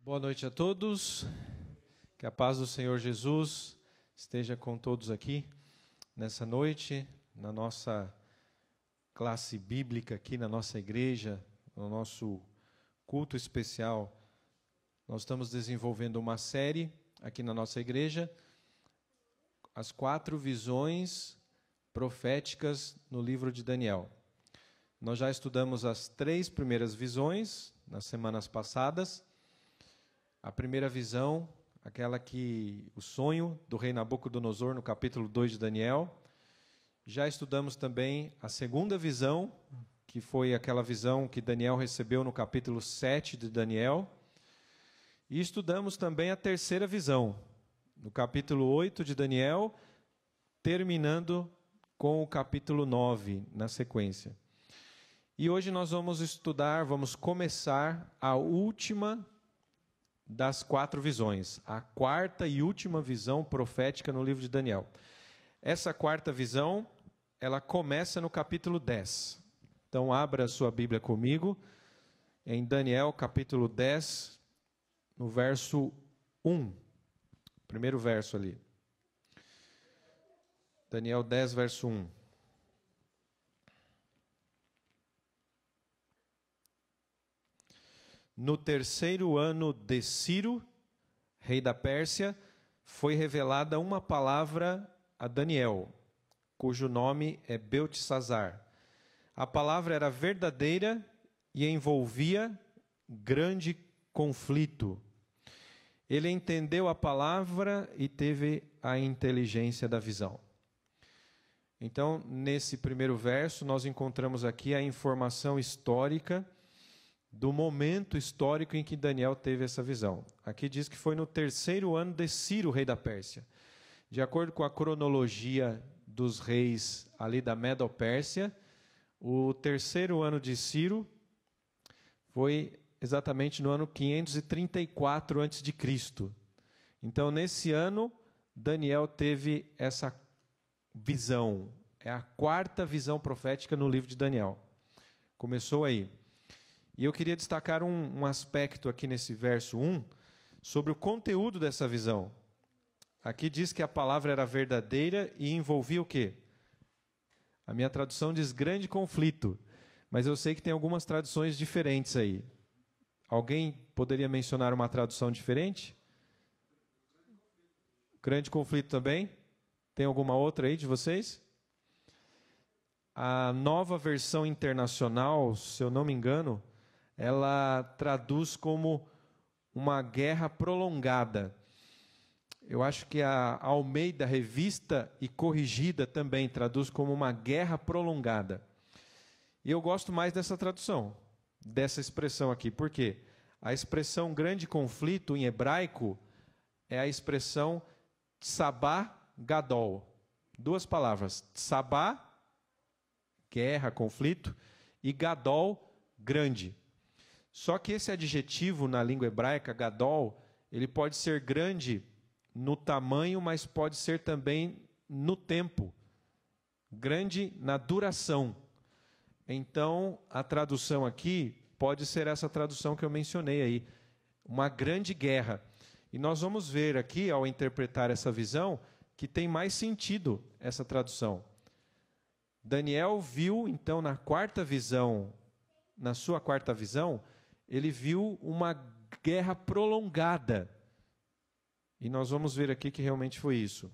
Boa noite a todos, que a paz do Senhor Jesus esteja com todos aqui nessa noite, na nossa classe bíblica aqui na nossa igreja, no nosso culto especial. Nós estamos desenvolvendo uma série aqui na nossa igreja, as 4 visões proféticas no livro de Daniel. Nós já estudamos as 3 primeiras visões nas semanas passadas. A primeira visão, aquela que o sonho do rei Nabucodonosor no capítulo 2 de Daniel. Já estudamos também a segunda visão, que foi aquela visão que Daniel recebeu no capítulo 7 de Daniel. E estudamos também a terceira visão, no capítulo 8 de Daniel, terminando com o capítulo 9 na sequência. E hoje nós vamos começar a última das 4 visões, a quarta e última visão profética no livro de Daniel. Essa quarta visão, ela começa no capítulo 10. Então, abra a sua Bíblia comigo, em Daniel, capítulo 10, no verso 1. Primeiro verso ali. Daniel 10, verso 1. No terceiro ano de Ciro, rei da Pérsia, foi revelada uma palavra a Daniel, cujo nome é Beltesazar. A palavra era verdadeira e envolvia grande conflito. Ele entendeu a palavra e teve a inteligência da visão. Então, nesse primeiro verso, nós encontramos aqui a informação histórica do momento histórico em que Daniel teve essa visão. Aqui diz que foi no terceiro ano de Ciro, rei da Pérsia. De acordo com a cronologia dos reis ali da Medo-Pérsia, o terceiro ano de Ciro foi exatamente no ano 534 a.C. Então, nesse ano, Daniel teve essa visão. É a quarta visão profética no livro de Daniel. Começou aí. E eu queria destacar um aspecto aqui nesse verso 1, sobre o conteúdo dessa visão. Aqui diz que a palavra era verdadeira e envolvia o quê? A minha tradução diz grande conflito, mas eu sei que tem algumas traduções diferentes aí. Alguém poderia mencionar uma tradução diferente? Grande conflito também? Tem alguma outra aí de vocês? A Nova Versão Internacional, se eu não me engano, ela traduz como uma guerra prolongada. Eu acho que a Almeida Revista e Corrigida também traduz como uma guerra prolongada. E eu gosto mais dessa tradução, dessa expressão aqui. Por quê? A expressão grande conflito em hebraico é a expressão tsabá gadol. 2 palavras, tsabá, guerra, conflito, e gadol, grande. Só que esse adjetivo na língua hebraica, gadol, ele pode ser grande no tamanho, mas pode ser também no tempo. Grande na duração. Então, a tradução aqui pode ser essa tradução que eu mencionei aí. Uma grande guerra. E nós vamos ver aqui, ao interpretar essa visão, que tem mais sentido essa tradução. Daniel viu, então, na sua quarta visão, ele viu uma guerra prolongada. E nós vamos ver aqui que realmente foi isso.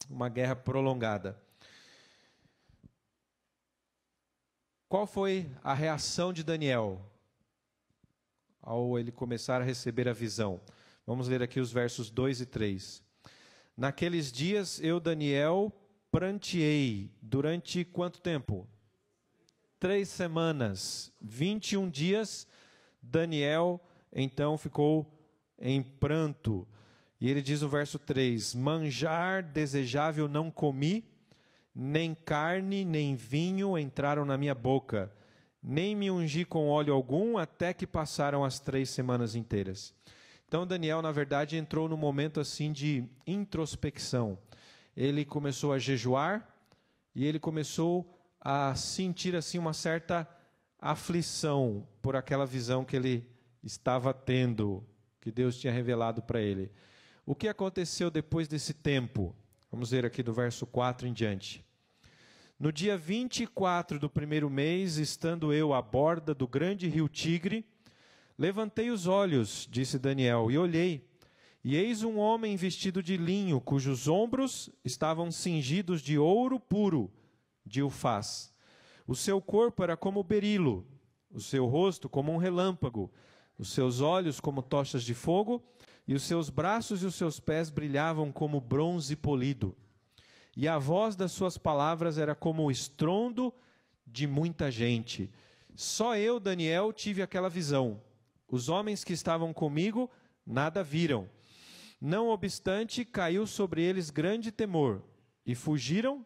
Uma guerra prolongada. Qual foi a reação de Daniel ao ele começar a receber a visão? Vamos ler aqui os versos 2 e 3. Naqueles dias eu, Daniel, pranteei durante quanto tempo? 3 semanas, 21 dias, Daniel então ficou em pranto. E ele diz no verso 3, manjar desejável não comi, nem carne, nem vinho entraram na minha boca, nem me ungi com óleo algum, até que passaram as 3 semanas inteiras. Então Daniel, na verdade, entrou num momento assim de introspecção. Ele começou a jejuar e ele começou a sentir assim uma certa aflição por aquela visão que ele estava tendo que Deus tinha revelado para ele. O que aconteceu depois desse tempo? Vamos ver aqui do verso 4 em diante. No dia 24 do primeiro mês, estando eu à borda do grande rio Tigre, levantei os olhos, disse Daniel, e olhei, e eis um homem vestido de linho, cujos ombros estavam cingidos de ouro puro, de Ufaz. O seu corpo era como berilo, o seu rosto como um relâmpago, os seus olhos como tochas de fogo, e os seus braços e os seus pés brilhavam como bronze polido. E a voz das suas palavras era como o estrondo de muita gente. Só eu, Daniel, tive aquela visão. Os homens que estavam comigo nada viram. Não obstante, caiu sobre eles grande temor, e fugiram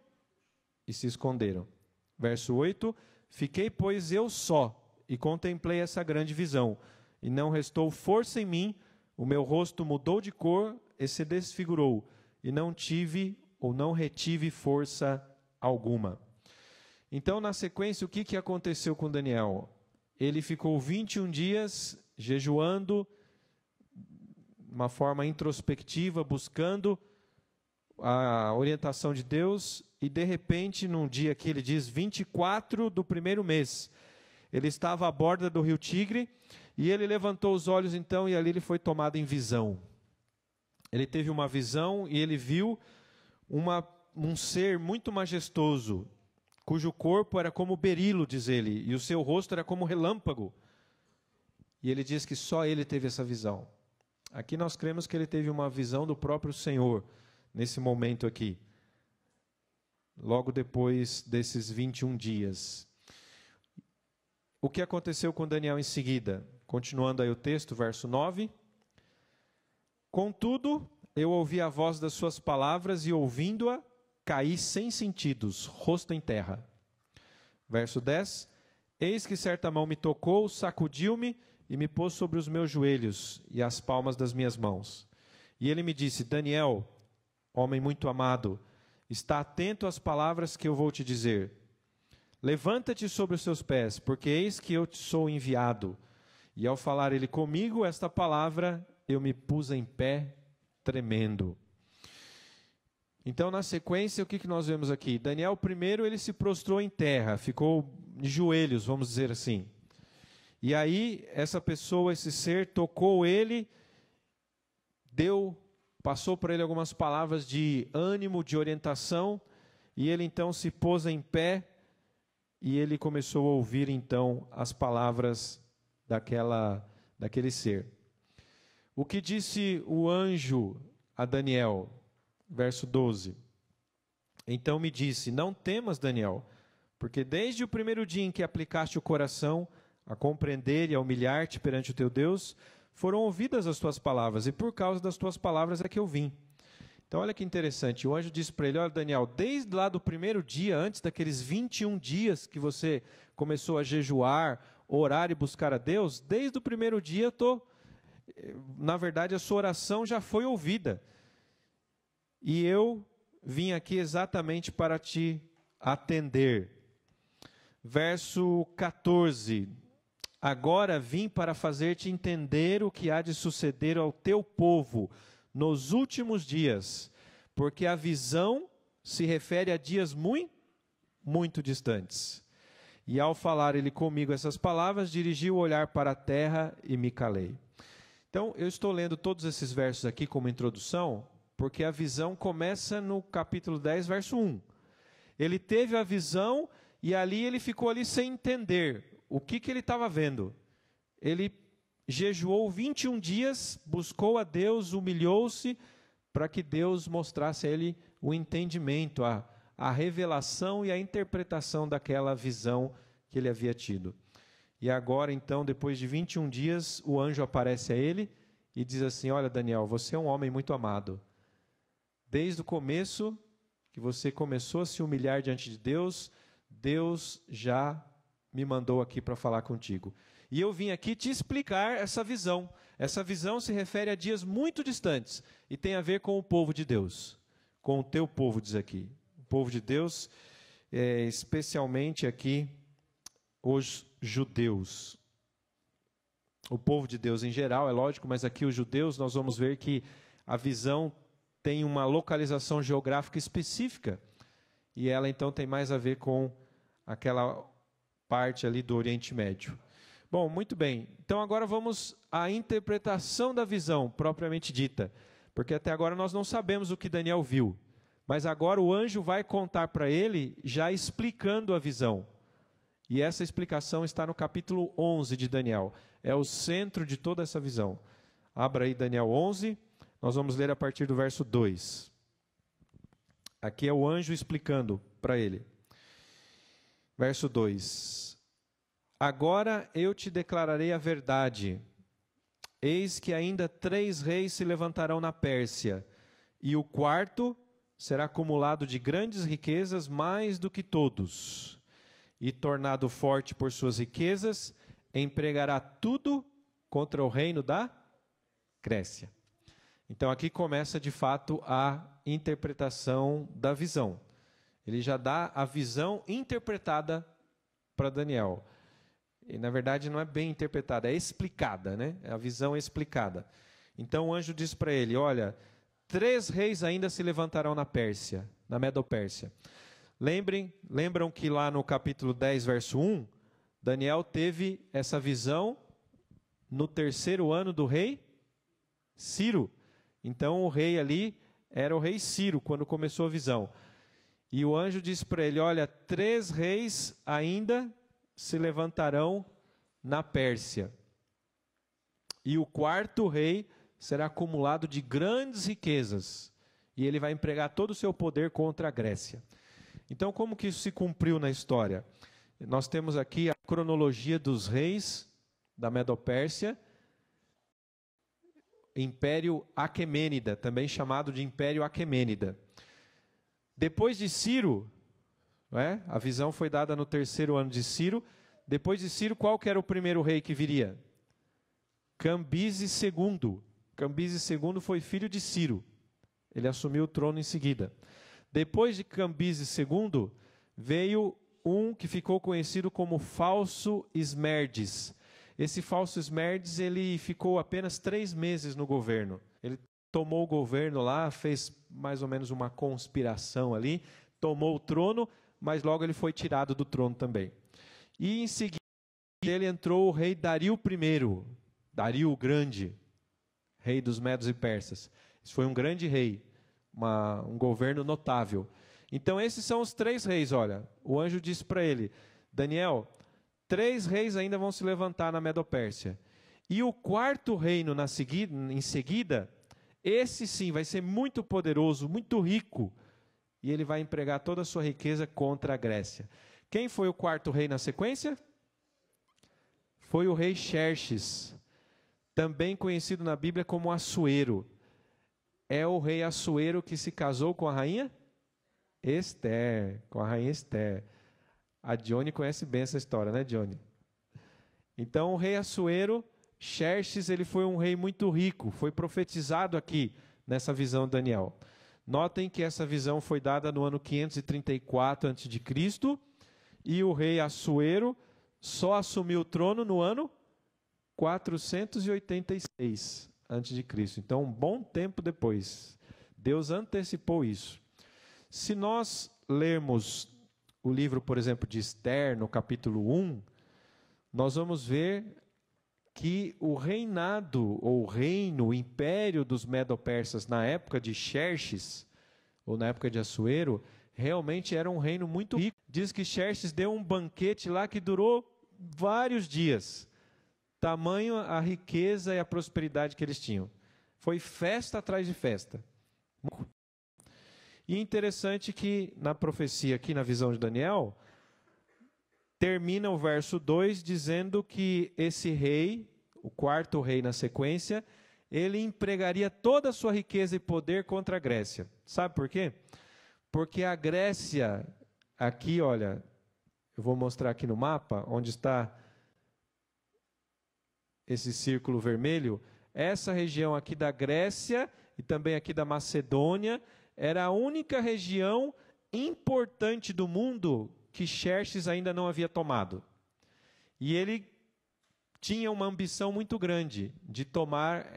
e se esconderam. Verso 8, fiquei, pois, eu só, e contemplei essa grande visão, e não restou força em mim, o meu rosto mudou de cor e se desfigurou, e não tive ou não retive força alguma. Então, na sequência, o que aconteceu com Daniel? Ele ficou 21 dias jejuando, de uma forma introspectiva, buscando a orientação de Deus, e de repente, num dia que ele diz 24 do primeiro mês, ele estava à borda do rio Tigre, e ele levantou os olhos então, e ali ele foi tomado em visão. Ele teve uma visão e ele viu um ser muito majestoso, cujo corpo era como berilo, diz ele, e o seu rosto era como relâmpago. E ele diz que só ele teve essa visão. Aqui nós cremos que ele teve uma visão do próprio Senhor, nesse momento aqui, logo depois desses 21 dias. O que aconteceu com Daniel em seguida? Continuando aí o texto, verso 9. Contudo, eu ouvi a voz das suas palavras e, ouvindo-a, caí sem sentidos, rosto em terra. Verso 10. Eis que certa mão me tocou, sacudiu-me e me pôs sobre os meus joelhos e as palmas das minhas mãos. E ele me disse, Daniel, homem muito amado, está atento às palavras que eu vou te dizer. Levanta-te sobre os seus pés, porque eis que eu te sou enviado. E ao falar ele comigo esta palavra, eu me pus em pé, tremendo. Então, na sequência, o que nós vemos aqui? Daniel, primeiro, ele se prostrou em terra, ficou de joelhos, vamos dizer assim. E aí, essa pessoa, esse ser, tocou ele, passou para ele algumas palavras de ânimo, de orientação, e ele então se pôs em pé, e ele começou a ouvir então as palavras daquele ser. O que disse o anjo a Daniel? Verso 12. Então me disse, não temas, Daniel, porque desde o primeiro dia em que aplicaste o coração a compreender e a humilhar-te perante o teu Deus, foram ouvidas as tuas palavras, e por causa das tuas palavras é que eu vim. Então olha que interessante, o anjo disse para ele, olha Daniel, desde lá do primeiro dia, antes daqueles 21 dias que você começou a jejuar, orar e buscar a Deus, desde o primeiro dia na verdade a sua oração já foi ouvida. E eu vim aqui exatamente para te atender. Verso 14. Agora vim para fazer-te entender o que há de suceder ao teu povo nos últimos dias, porque a visão se refere a dias muito distantes. E ao falar ele comigo essas palavras, dirigi o olhar para a terra e me calei. Então, eu estou lendo todos esses versos aqui como introdução, porque a visão começa no capítulo 10, verso 1. Ele teve a visão e ali ele ficou ali sem entender o que ele estava vendo. Ele jejuou 21 dias, buscou a Deus, humilhou-se para que Deus mostrasse a ele o entendimento, a revelação e a interpretação daquela visão que ele havia tido. E agora, então, depois de 21 dias, o anjo aparece a ele e diz assim, olha, Daniel, você é um homem muito amado. Desde o começo, que você começou a se humilhar diante de Deus, Deus já me mandou aqui para falar contigo. E eu vim aqui te explicar essa visão. Essa visão se refere a dias muito distantes e tem a ver com o povo de Deus, com o teu povo, diz aqui. O povo de Deus, especialmente aqui os judeus. o povo de Deus em geral, é lógico, mas aqui os judeus, nós vamos ver que a visão tem uma localização geográfica específica, e ela então tem mais a ver com aquela parte ali do Oriente Médio. Bom, muito bem. Então agora vamos à interpretação da visão propriamente dita, porque até agora nós não sabemos o que Daniel viu, mas agora o anjo vai contar para ele já explicando a visão. E essa explicação está no capítulo 11 de Daniel. É o centro de toda essa visão. Abra aí Daniel 11, nós vamos ler a partir do verso 2. Aqui é o anjo explicando para ele. Verso 2. Agora eu te declararei a verdade. Eis que ainda 3 reis se levantarão na Pérsia, e o quarto será acumulado de grandes riquezas mais do que todos. E tornado forte por suas riquezas, empregará tudo contra o reino da Grécia. Então aqui começa de fato a interpretação da visão. Ele já dá a visão interpretada para Daniel. E na verdade não é bem interpretada, é explicada, né? A visão é explicada. Então o anjo diz para ele, olha, 3 reis ainda se levantarão na Pérsia, na Medo-Pérsia. Lembram que lá no capítulo 10, verso 1, Daniel teve essa visão no 3º ano do rei Ciro. Então o rei ali era o rei Ciro, quando começou a visão. E o anjo disse para ele, olha, 3 reis ainda se levantarão na Pérsia. E o 4º rei será acumulado de grandes riquezas. E ele vai empregar todo o seu poder contra a Grécia. Então, como que isso se cumpriu na história? Nós temos aqui a cronologia dos reis da Medo-Pérsia, Império Aquemênida, também chamado de Império Aquemênida. Depois de Ciro, a visão foi dada no 3º ano de Ciro. Depois de Ciro, qual que era o primeiro rei que viria? Cambises II. Cambises II foi filho de Ciro. Ele assumiu o trono em seguida. Depois de Cambises II, veio um que ficou conhecido como Falso Esmerdes. Esse Falso Esmerdes, ele ficou apenas 3 meses no governo. Ele tomou o governo lá, fez mais ou menos uma conspiração ali, tomou o trono, mas logo ele foi tirado do trono também. E em seguida ele entrou o rei Dario I, Dario o Grande, rei dos Medos e Persas. Esse foi um grande rei, um governo notável. Então esses são os 3 reis, olha. O anjo disse para ele, Daniel, 3 reis ainda vão se levantar na Medo-Pérsia. E o 4º reino em seguida, esse sim vai ser muito poderoso, muito rico. E ele vai empregar toda a sua riqueza contra a Grécia. Quem foi o 4º rei na sequência? Foi o rei Xerxes, também conhecido na Bíblia como Assuero. É o rei Assuero que se casou com a rainha Esther, com a rainha Esther. A Johnny conhece bem essa história, né, Johnny? Então, o rei Assuero, Xerxes, ele foi um rei muito rico, foi profetizado aqui nessa visão de Daniel. Notem que essa visão foi dada no ano 534 a.C., e o rei Assuero só assumiu o trono no ano 486 a.C. Então, um bom tempo depois. Deus antecipou isso. Se nós lermos o livro, por exemplo, de Esther, no capítulo 1, nós vamos ver que o reinado, ou reino, o império dos Medo-Persas na época de Xerxes, ou na época de Assuero, realmente era um reino muito rico. Diz que Xerxes deu um banquete lá que durou vários dias. Tamanho a riqueza e a prosperidade que eles tinham. Foi festa atrás de festa. E interessante que na profecia aqui, na visão de Daniel, termina o verso 2 dizendo que esse rei, o 4º rei na sequência, ele empregaria toda a sua riqueza e poder contra a Grécia. Sabe por quê? Porque a Grécia, aqui, olha, eu vou mostrar aqui no mapa, onde está esse círculo vermelho, essa região aqui da Grécia e também aqui da Macedônia, era a única região importante do mundo que Xerxes ainda não havia tomado. E ele tinha uma ambição muito grande de tomar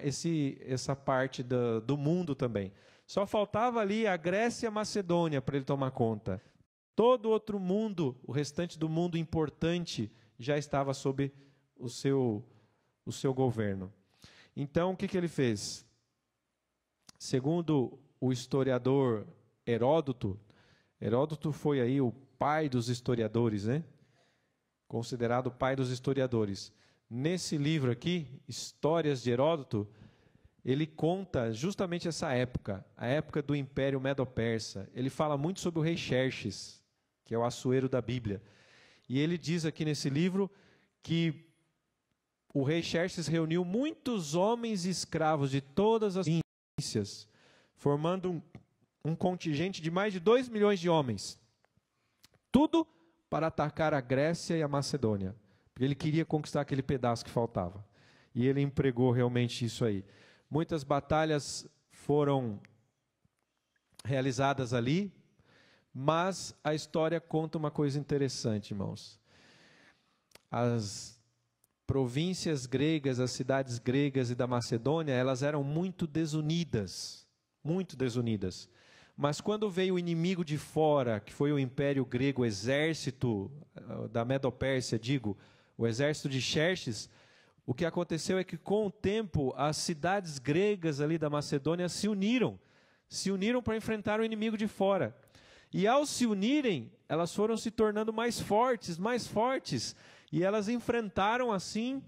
essa parte do mundo também. Só faltava ali a Grécia e a Macedônia para ele tomar conta. Todo outro mundo, o restante do mundo importante, já estava sob o seu governo. Então, o que ele fez? Segundo o historiador Heródoto, Heródoto foi aí o pai dos historiadores, né? Considerado o pai dos historiadores. Nesse livro aqui, Histórias de Heródoto, ele conta justamente essa época, a época do Império Medo-Persa. Ele fala muito sobre o rei Xerxes, que é o Assuero da Bíblia. E ele diz aqui nesse livro que o rei Xerxes reuniu muitos homens e escravos de todas as províncias, formando um contingente de mais de 2 milhões de homens. Tudo para atacar a Grécia e a Macedônia. Porque ele queria conquistar aquele pedaço que faltava. E ele empregou realmente isso aí. Muitas batalhas foram realizadas ali, mas a história conta uma coisa interessante, irmãos. As províncias gregas, as cidades gregas e da Macedônia, elas eram muito desunidas. Muito desunidas. Mas quando veio o inimigo de fora, que foi o Império Grego, o exército da Medo-Pérsia, o exército de Xerxes, o que aconteceu é que com o tempo as cidades gregas ali da Macedônia se uniram para enfrentar o inimigo de fora. E ao se unirem, elas foram se tornando mais fortes, e elas enfrentaram assim,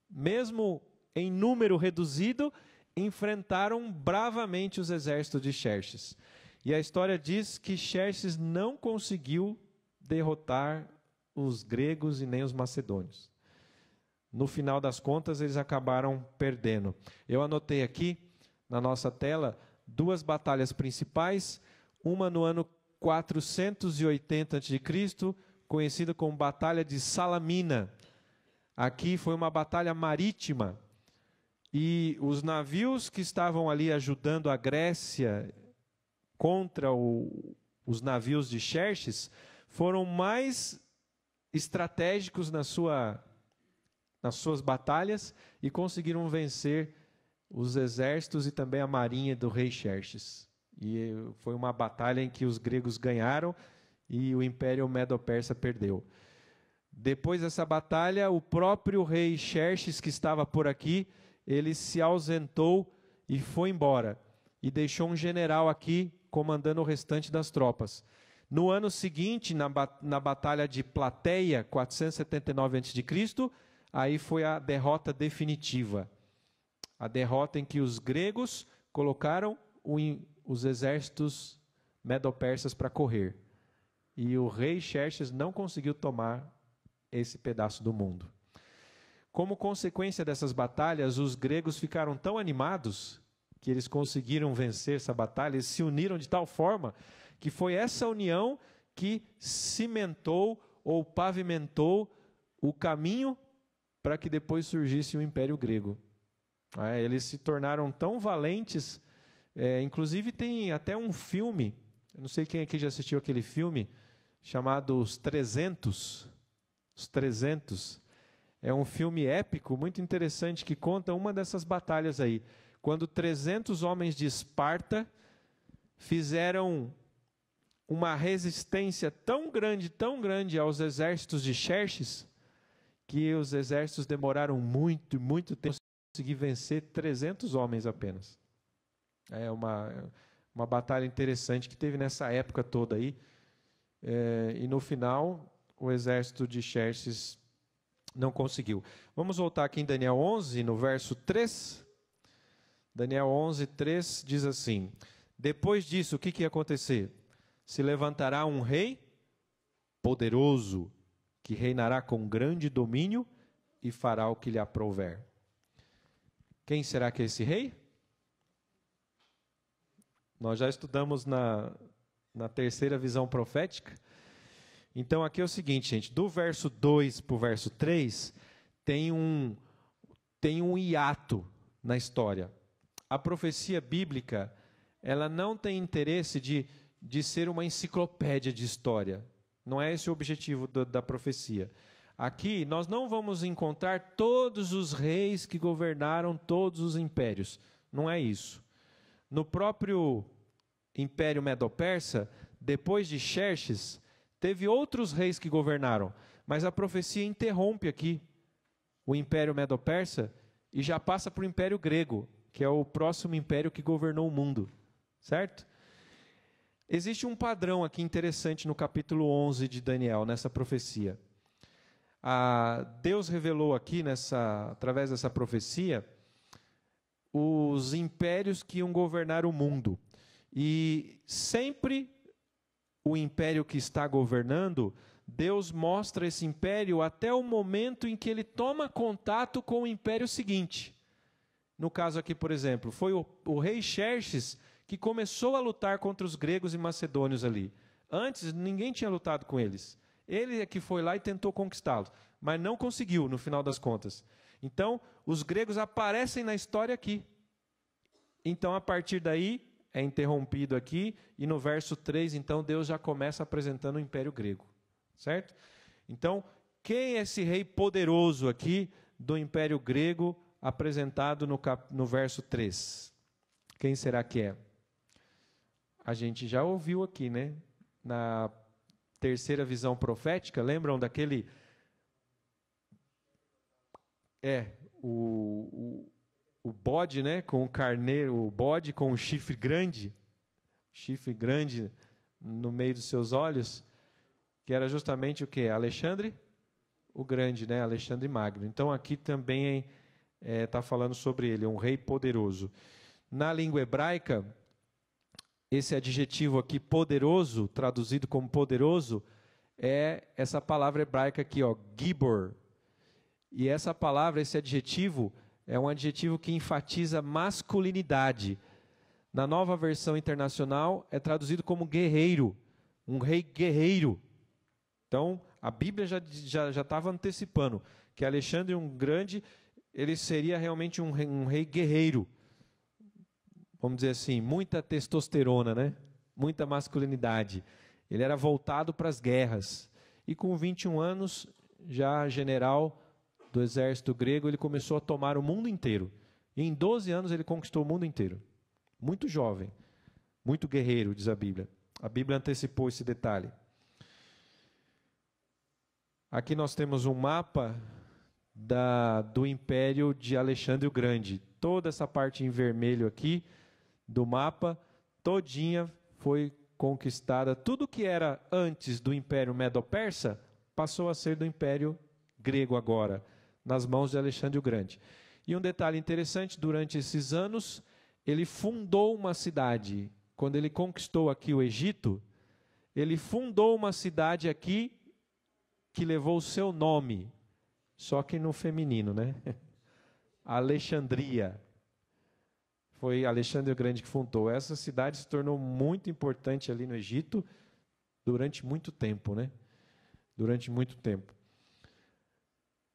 mesmo em número reduzido, enfrentaram bravamente os exércitos de Xerxes. E a história diz que Xerxes não conseguiu derrotar os gregos e nem os macedônios. No final das contas, eles acabaram perdendo. Eu anotei aqui, na nossa tela, 2 batalhas principais, uma no ano 480 a.C., conhecida como Batalha de Salamina. Aqui foi uma batalha marítima, e os navios que estavam ali ajudando a Grécia contra os navios de Xerxes foram mais estratégicos nas suas batalhas e conseguiram vencer os exércitos e também a marinha do rei Xerxes. E foi uma batalha em que os gregos ganharam e o Império Medo-Persa perdeu. Depois dessa batalha, o próprio rei Xerxes, que estava por aqui, ele se ausentou e foi embora. E deixou um general aqui comandando o restante das tropas. No ano seguinte, na batalha de Plateia, 479 a.C., aí foi a derrota definitiva. A derrota em que os gregos colocaram os exércitos medo-persas para correr. E o rei Xerxes não conseguiu tomar esse pedaço do mundo. Como consequência dessas batalhas, os gregos ficaram tão animados que eles conseguiram vencer essa batalha, eles se uniram de tal forma que foi essa união que cimentou ou pavimentou o caminho para que depois surgisse o Império Grego. Eles se tornaram tão valentes, inclusive tem até um filme, eu não sei quem aqui já assistiu aquele filme, chamado Os 300. Os 300. É um filme épico, muito interessante, que conta uma dessas batalhas aí. Quando 300 homens de Esparta fizeram uma resistência tão grande aos exércitos de Xerxes, que os exércitos demoraram muito tempo para conseguir vencer 300 homens apenas. É uma batalha interessante que teve nessa época toda aí. E no final, o exército de Xerxes não conseguiu. Vamos voltar aqui em Daniel 11, no verso 3. Daniel 11, 3 diz assim: depois disso, o que ia acontecer? Se levantará um rei poderoso, que reinará com grande domínio e fará o que lhe aprouver. Quem será que é esse rei? Nós já estudamos na terceira visão profética. Então aqui é o seguinte, gente, do verso 2 para o verso 3, tem um hiato na história. A profecia bíblica, ela não tem interesse de ser uma enciclopédia de história. Não é esse o objetivo da profecia. Aqui nós não vamos encontrar todos os reis que governaram todos os impérios. Não é isso. No próprio Império Medo-Persa, depois de Xerxes, teve outros reis que governaram, mas a profecia interrompe aqui o Império Medo-Persa e já passa para o Império Grego, que é o próximo império que governou o mundo, certo? Existe um padrão aqui interessante no capítulo 11 de Daniel, nessa profecia. Deus revelou aqui, através dessa profecia, os impérios que iam governar o mundo. E sempre o império que está governando, Deus mostra esse império até o momento em que ele toma contato com o império seguinte. No caso aqui, por exemplo, foi o rei Xerxes que começou a lutar contra os gregos e macedônios ali. Antes, ninguém tinha lutado com eles. Ele é que foi lá e tentou conquistá-los, mas não conseguiu, no final das contas. Então, os gregos aparecem na história aqui. Então, a partir daí, é interrompido aqui, e no verso 3, então, Deus já começa apresentando o Império Grego. Certo? Então, quem é esse rei poderoso aqui do Império Grego apresentado no verso 3? Quem será que é? A gente já ouviu aqui, né? Na terceira visão profética, lembram daquele... O bode, né? Com o carneiro, o bode com o chifre grande no meio dos seus olhos, que era justamente o quê? Alexandre o Grande, né? Alexandre Magno. Então, aqui também está falando sobre ele, um rei poderoso. Na língua hebraica, esse adjetivo aqui, poderoso, traduzido como poderoso, é essa palavra hebraica aqui, ó, gibor. E essa palavra, esse adjetivo, é um adjetivo que enfatiza masculinidade. Na Nova Versão Internacional, é traduzido como guerreiro, um rei guerreiro. Então, a Bíblia já estava antecipando que Alexandre o Grande, ele seria realmente um rei guerreiro. Vamos dizer assim, muita testosterona, né? Muita masculinidade. Ele era voltado para as guerras. E com 21 anos, já general do exército grego, ele começou a tomar o mundo inteiro. E em 12 anos ele conquistou o mundo inteiro. Muito jovem, muito guerreiro, diz a Bíblia. A Bíblia antecipou esse detalhe. Aqui nós temos um mapa do Império de Alexandre o Grande. Toda essa parte em vermelho aqui do mapa, todinha foi conquistada. Tudo que era antes do Império Medo-Persa passou a ser do Império Grego agora, nas mãos de Alexandre o Grande. E um detalhe interessante, durante esses anos, ele fundou uma cidade. Quando ele conquistou aqui o Egito, ele fundou uma cidade aqui que levou o seu nome, só que no feminino, né? Alexandria. Foi Alexandre o Grande que fundou. Essa cidade se tornou muito importante ali no Egito durante muito tempo, né? Durante muito tempo.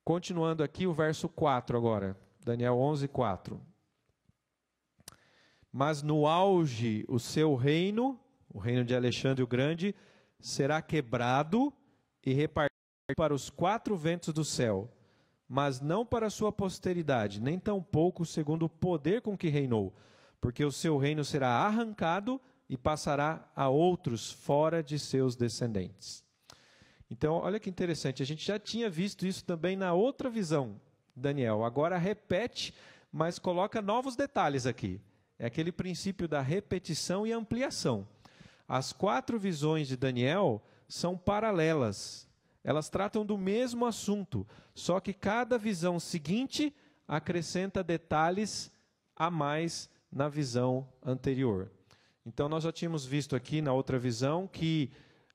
Continuando aqui o verso 4 agora. Daniel 11, 4. Mas no auge o seu reino, o reino de Alexandre o Grande, será quebrado e repartido para os 4 ventos do céu, mas não para a sua posteridade, nem tampouco segundo o poder com que reinou, porque o seu reino será arrancado e passará a outros fora de seus descendentes. Então, olha que interessante, a gente já tinha visto isso também na outra visão, Daniel. Agora repete, mas coloca novos detalhes aqui. É aquele princípio da repetição e ampliação. As 4 visões de Daniel são paralelas. Elas tratam do mesmo assunto, só que cada visão seguinte acrescenta detalhes a mais na visão anterior. Então, nós já tínhamos visto aqui na outra visão que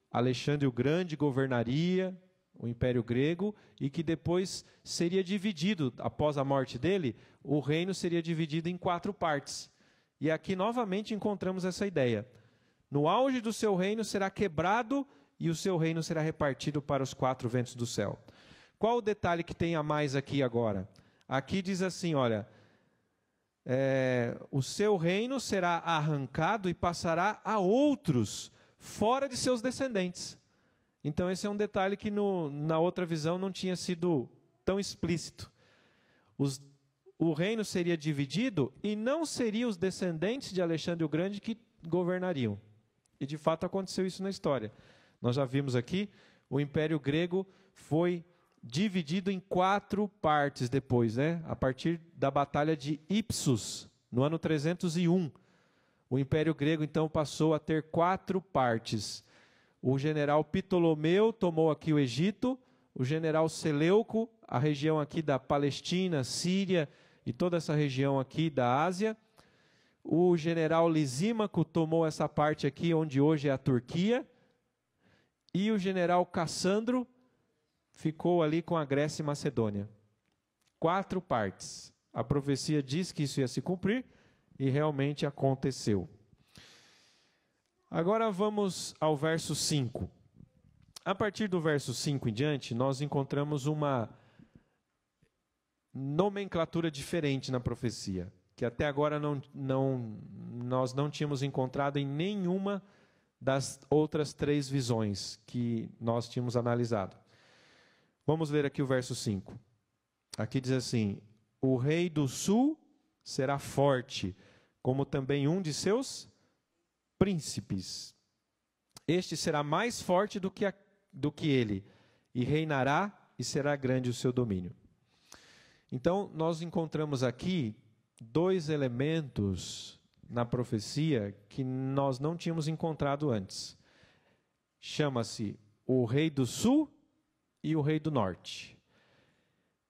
Alexandre o Grande governaria o Império Grego e que depois seria dividido, após a morte dele, o reino seria dividido em 4 partes. E aqui novamente encontramos essa ideia. No auge do seu reino será quebrado e o seu reino será repartido para os 4 ventos do céu. Qual o detalhe que tem a mais aqui agora? Aqui diz assim, olha, o seu reino será arrancado e passará a outros, fora de seus descendentes. Então esse é um detalhe que na outra visão não tinha sido tão explícito. O reino seria dividido e não seriam os descendentes de Alexandre o Grande que governariam. E de fato aconteceu isso na história. Nós já vimos aqui, o Império Grego foi dividido em 4 partes depois, né? A partir da Batalha de Ipsus, no ano 301. O Império Grego, então, passou a ter 4 partes. O general Ptolomeu tomou aqui o Egito, o general Seleuco, a região aqui da Palestina, Síria e toda essa região aqui da Ásia. O general Lisímaco tomou essa parte aqui, onde hoje é a Turquia. E o general Cassandro ficou ali com a Grécia e Macedônia. 4 partes. A profecia diz que isso ia se cumprir e realmente aconteceu. Agora vamos ao verso 5. A partir do verso 5 em diante, nós encontramos uma nomenclatura diferente na profecia, que até agora nós não tínhamos encontrado em nenhuma das outras 3 visões que nós tínhamos analisado. Vamos ler aqui o verso 5. Aqui diz assim: o rei do sul será forte, como também um de seus príncipes. Este será mais forte do que ele, e reinará, e será grande o seu domínio. Então, nós encontramos aqui 2 elementos na profecia que nós não tínhamos encontrado antes. Chama-se o rei do sul e o rei do norte.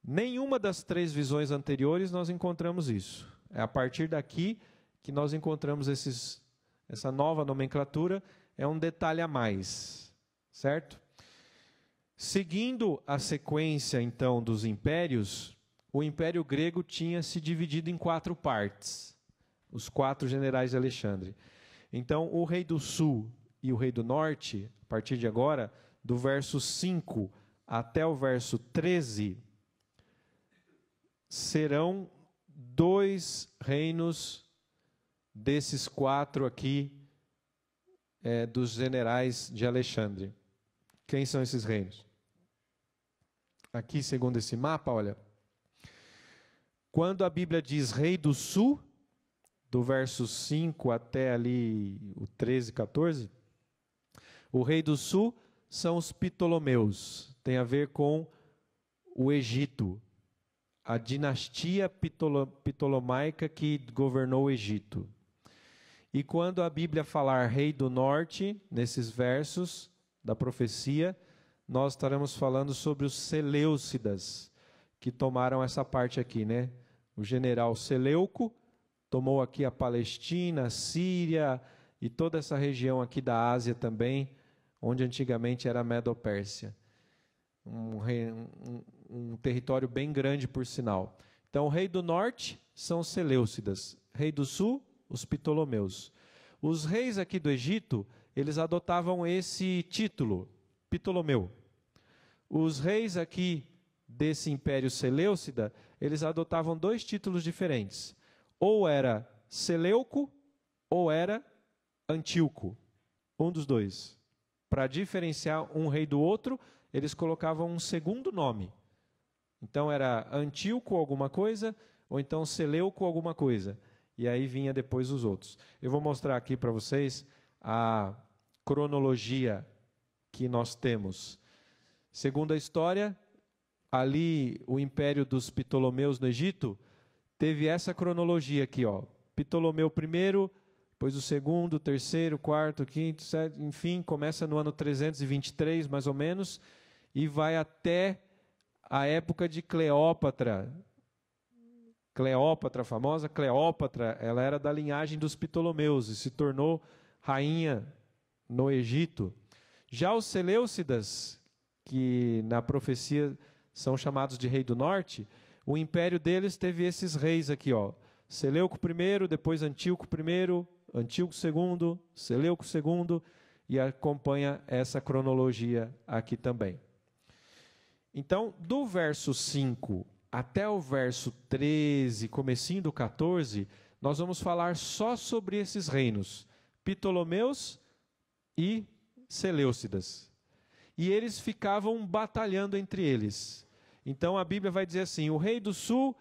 Nenhuma das 3 visões anteriores nós encontramos isso. É a partir daqui que nós encontramos essa nova nomenclatura, é um detalhe a mais, certo? Seguindo a sequência, então, dos impérios, o Império Grego tinha se dividido em 4 partes, os 4 generais de Alexandre. Então, o rei do sul e o rei do norte, a partir de agora, do verso 5 até o verso 13, serão 2 reinos desses 4 aqui, dos generais de Alexandre. Quem são esses reinos? Aqui, segundo esse mapa, olha, quando a Bíblia diz rei do sul, do verso 5 até ali o 13, 14, o rei do sul são os Ptolomeus, tem a ver com o Egito, a dinastia ptolomaica que governou o Egito. E quando a Bíblia falar rei do norte, nesses versos da profecia, nós estaremos falando sobre os Seleucidas, que tomaram essa parte aqui, né? O general Seleuco tomou aqui a Palestina, a Síria e toda essa região aqui da Ásia também, onde antigamente era a Medo-Pérsia. Um território bem grande, por sinal. Então, o rei do norte são os Seleucidas, rei do sul, os Ptolomeus. Os reis aqui do Egito, eles adotavam esse título, Ptolomeu. Os reis aqui desse Império Seleucida, eles adotavam 2 títulos diferentes. Ou era Seleuco, ou era Antíoco. Um dos 2. Para diferenciar um rei do outro, eles colocavam um segundo nome. Então era Antíoco alguma coisa, ou então Seleuco alguma coisa. E aí vinha depois os outros. Eu vou mostrar aqui para vocês a cronologia que nós temos. Segundo a história, ali o Império dos Ptolomeus no Egito teve essa cronologia aqui, ó. Ptolomeu I, depois o segundo, o terceiro, o quarto, o quinto, sétimo, enfim, começa no ano 323, mais ou menos, e vai até a época de Cleópatra. Cleópatra, a famosa Cleópatra, ela era da linhagem dos Ptolomeus e se tornou rainha no Egito. Já os Seleucidas, que na profecia são chamados de rei do norte, o império deles teve esses reis aqui, ó. Seleuco I, depois Antíoco I, Antíoco II, Seleuco II, e acompanha essa cronologia aqui também. Então, do verso 5 até o verso 13, comecinho do 14, nós vamos falar só sobre esses reinos, Ptolomeus e Seleucidas. e eles ficavam batalhando entre eles. Então a Bíblia vai dizer assim: o rei do sul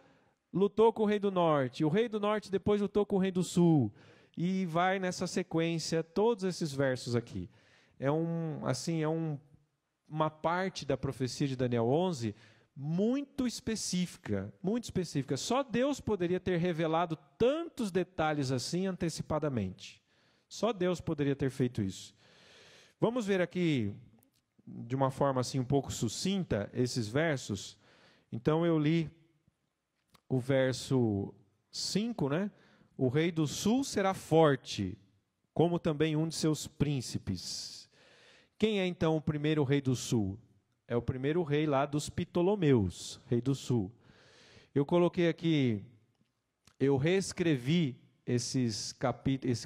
lutou com o rei do norte, o rei do norte depois lutou com o rei do sul, e vai nessa sequência todos esses versos aqui. Uma parte da profecia de Daniel 11 muito específica, muito específica. Só Deus poderia ter revelado tantos detalhes assim antecipadamente. Só Deus poderia ter feito isso. Vamos ver aqui de uma forma assim um pouco sucinta esses versos. Então eu li o verso 5, né? O rei do sul será forte, como também um de seus príncipes. Quem é então o primeiro rei do sul? É o primeiro rei lá dos Ptolomeus, rei do sul. Eu coloquei aqui, eu reescrevi esse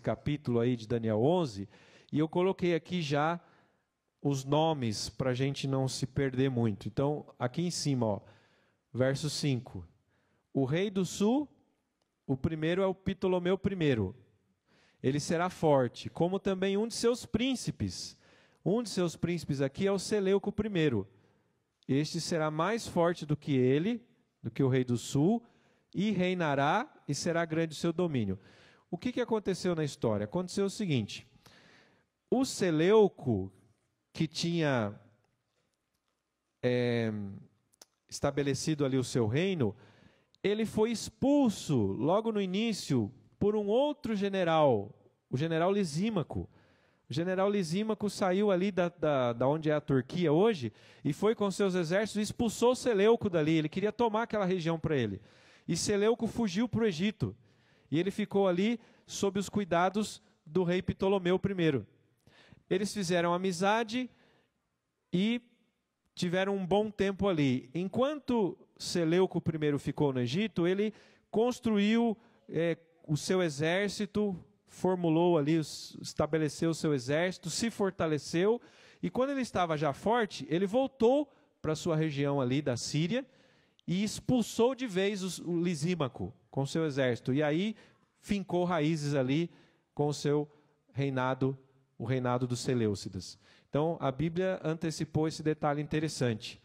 capítulo aí de Daniel 11, e eu coloquei aqui já os nomes para a gente não se perder muito. Então, aqui em cima, ó, verso 5. O rei do sul, o primeiro é o Ptolomeu I. Ele será forte, como também um de seus príncipes. Um de seus príncipes aqui é o Seleuco I. Este será mais forte do que ele, do que o rei do sul, e reinará e será grande o seu domínio. O que aconteceu na história? Aconteceu o seguinte: o Seleuco, que tinha estabelecido ali o seu reino, ele foi expulso logo no início por um outro general, o general Lisímaco. O general Lisímaco saiu ali da onde é a Turquia hoje e foi com seus exércitos e expulsou Seleuco dali. Ele queria tomar aquela região para ele. E Seleuco fugiu para o Egito. E ele ficou ali sob os cuidados do rei Ptolomeu I. Eles fizeram amizade e tiveram um bom tempo ali. Enquanto Seleuco I ficou no Egito, ele construiu o seu exército, formulou ali, estabeleceu o seu exército, se fortaleceu, e quando ele estava já forte, ele voltou para a sua região ali da Síria e expulsou de vez o Lisímaco com o seu exército, e aí fincou raízes ali com o seu reinado, o reinado dos Seleucidas. Então, a Bíblia antecipou esse detalhe interessante,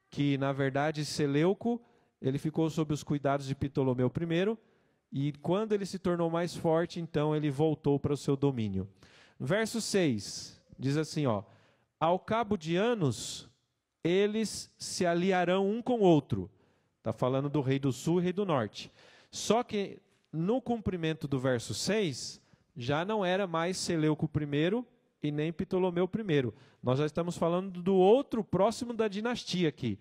que, na verdade, Seleuco, ele ficou sob os cuidados de Ptolomeu I, e quando ele se tornou mais forte, então ele voltou para o seu domínio. Verso 6, diz assim, ó: ao cabo de anos, eles se aliarão um com o outro. Está falando do rei do sul e rei do norte. Só que, no cumprimento do verso 6, já não era mais Seleuco I e nem Ptolomeu I. Nós já estamos falando do outro próximo da dinastia aqui.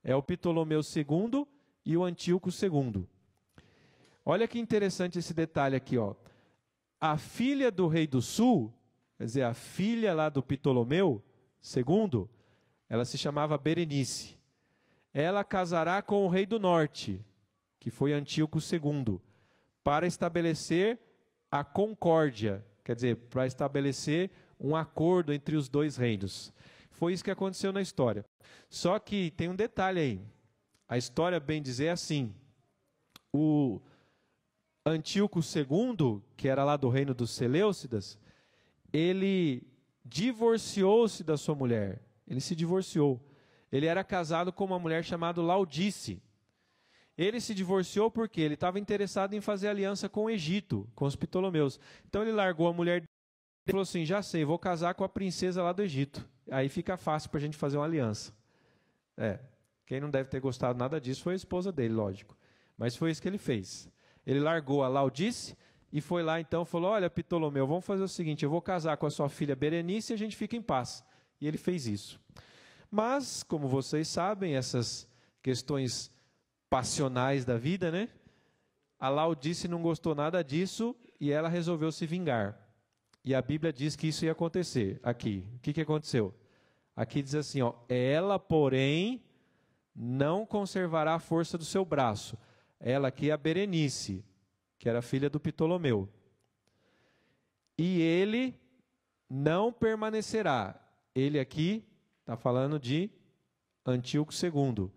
É o Ptolomeu II e o Antíoco II. Olha que interessante esse detalhe aqui, ó. A filha do rei do sul, quer dizer, a filha lá do Ptolomeu II, ela se chamava Berenice. Ela casará com o rei do norte, que foi Antíoco II, para estabelecer a concórdia, quer dizer, para estabelecer um acordo entre os dois reinos. Foi isso que aconteceu na história. Só que tem um detalhe aí. A história, bem dizer, é assim: o Antíoco II, que era lá do reino dos Seleucidas, ele divorciou-se da sua mulher. Ele se divorciou. Ele era casado com uma mulher chamada Laodice. Ele se divorciou porque ele estava interessado em fazer aliança com o Egito, com os Ptolomeus. Então ele largou a mulher dele e falou assim: já sei, vou casar com a princesa lá do Egito. Aí fica fácil para a gente fazer uma aliança. Quem não deve ter gostado nada disso foi a esposa dele, lógico. Mas foi isso que ele fez. Ele largou a Laodice e foi lá então, falou: olha, Ptolomeu, vamos fazer o seguinte, eu vou casar com a sua filha Berenice e a gente fica em paz. E ele fez isso. Mas, como vocês sabem, essas questões passionais da vida, né? A Laodice não gostou nada disso e ela resolveu se vingar. E a Bíblia diz que isso ia acontecer aqui. O que aconteceu? Aqui diz assim, ó: ela, porém, não conservará a força do seu braço. Ela aqui é a Berenice, que era filha do Ptolomeu. E ele não permanecerá. Ele aqui está falando de Antíoco II.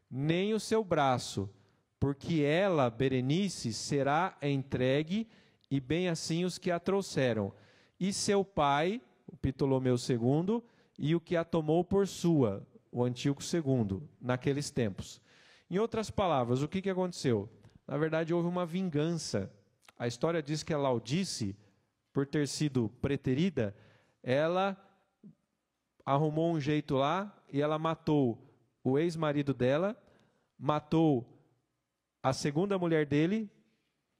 Nem o seu braço, porque ela, Berenice, será entregue, e bem assim os que a trouxeram. E seu pai, o Ptolomeu II, e o que a tomou por sua, o Antíoco II, naqueles tempos. Em outras palavras, o que aconteceu? Na verdade, houve uma vingança. A história diz que a Laodice, por ter sido preterida, ela arrumou um jeito lá e ela matou o ex-marido dela, matou a segunda mulher dele,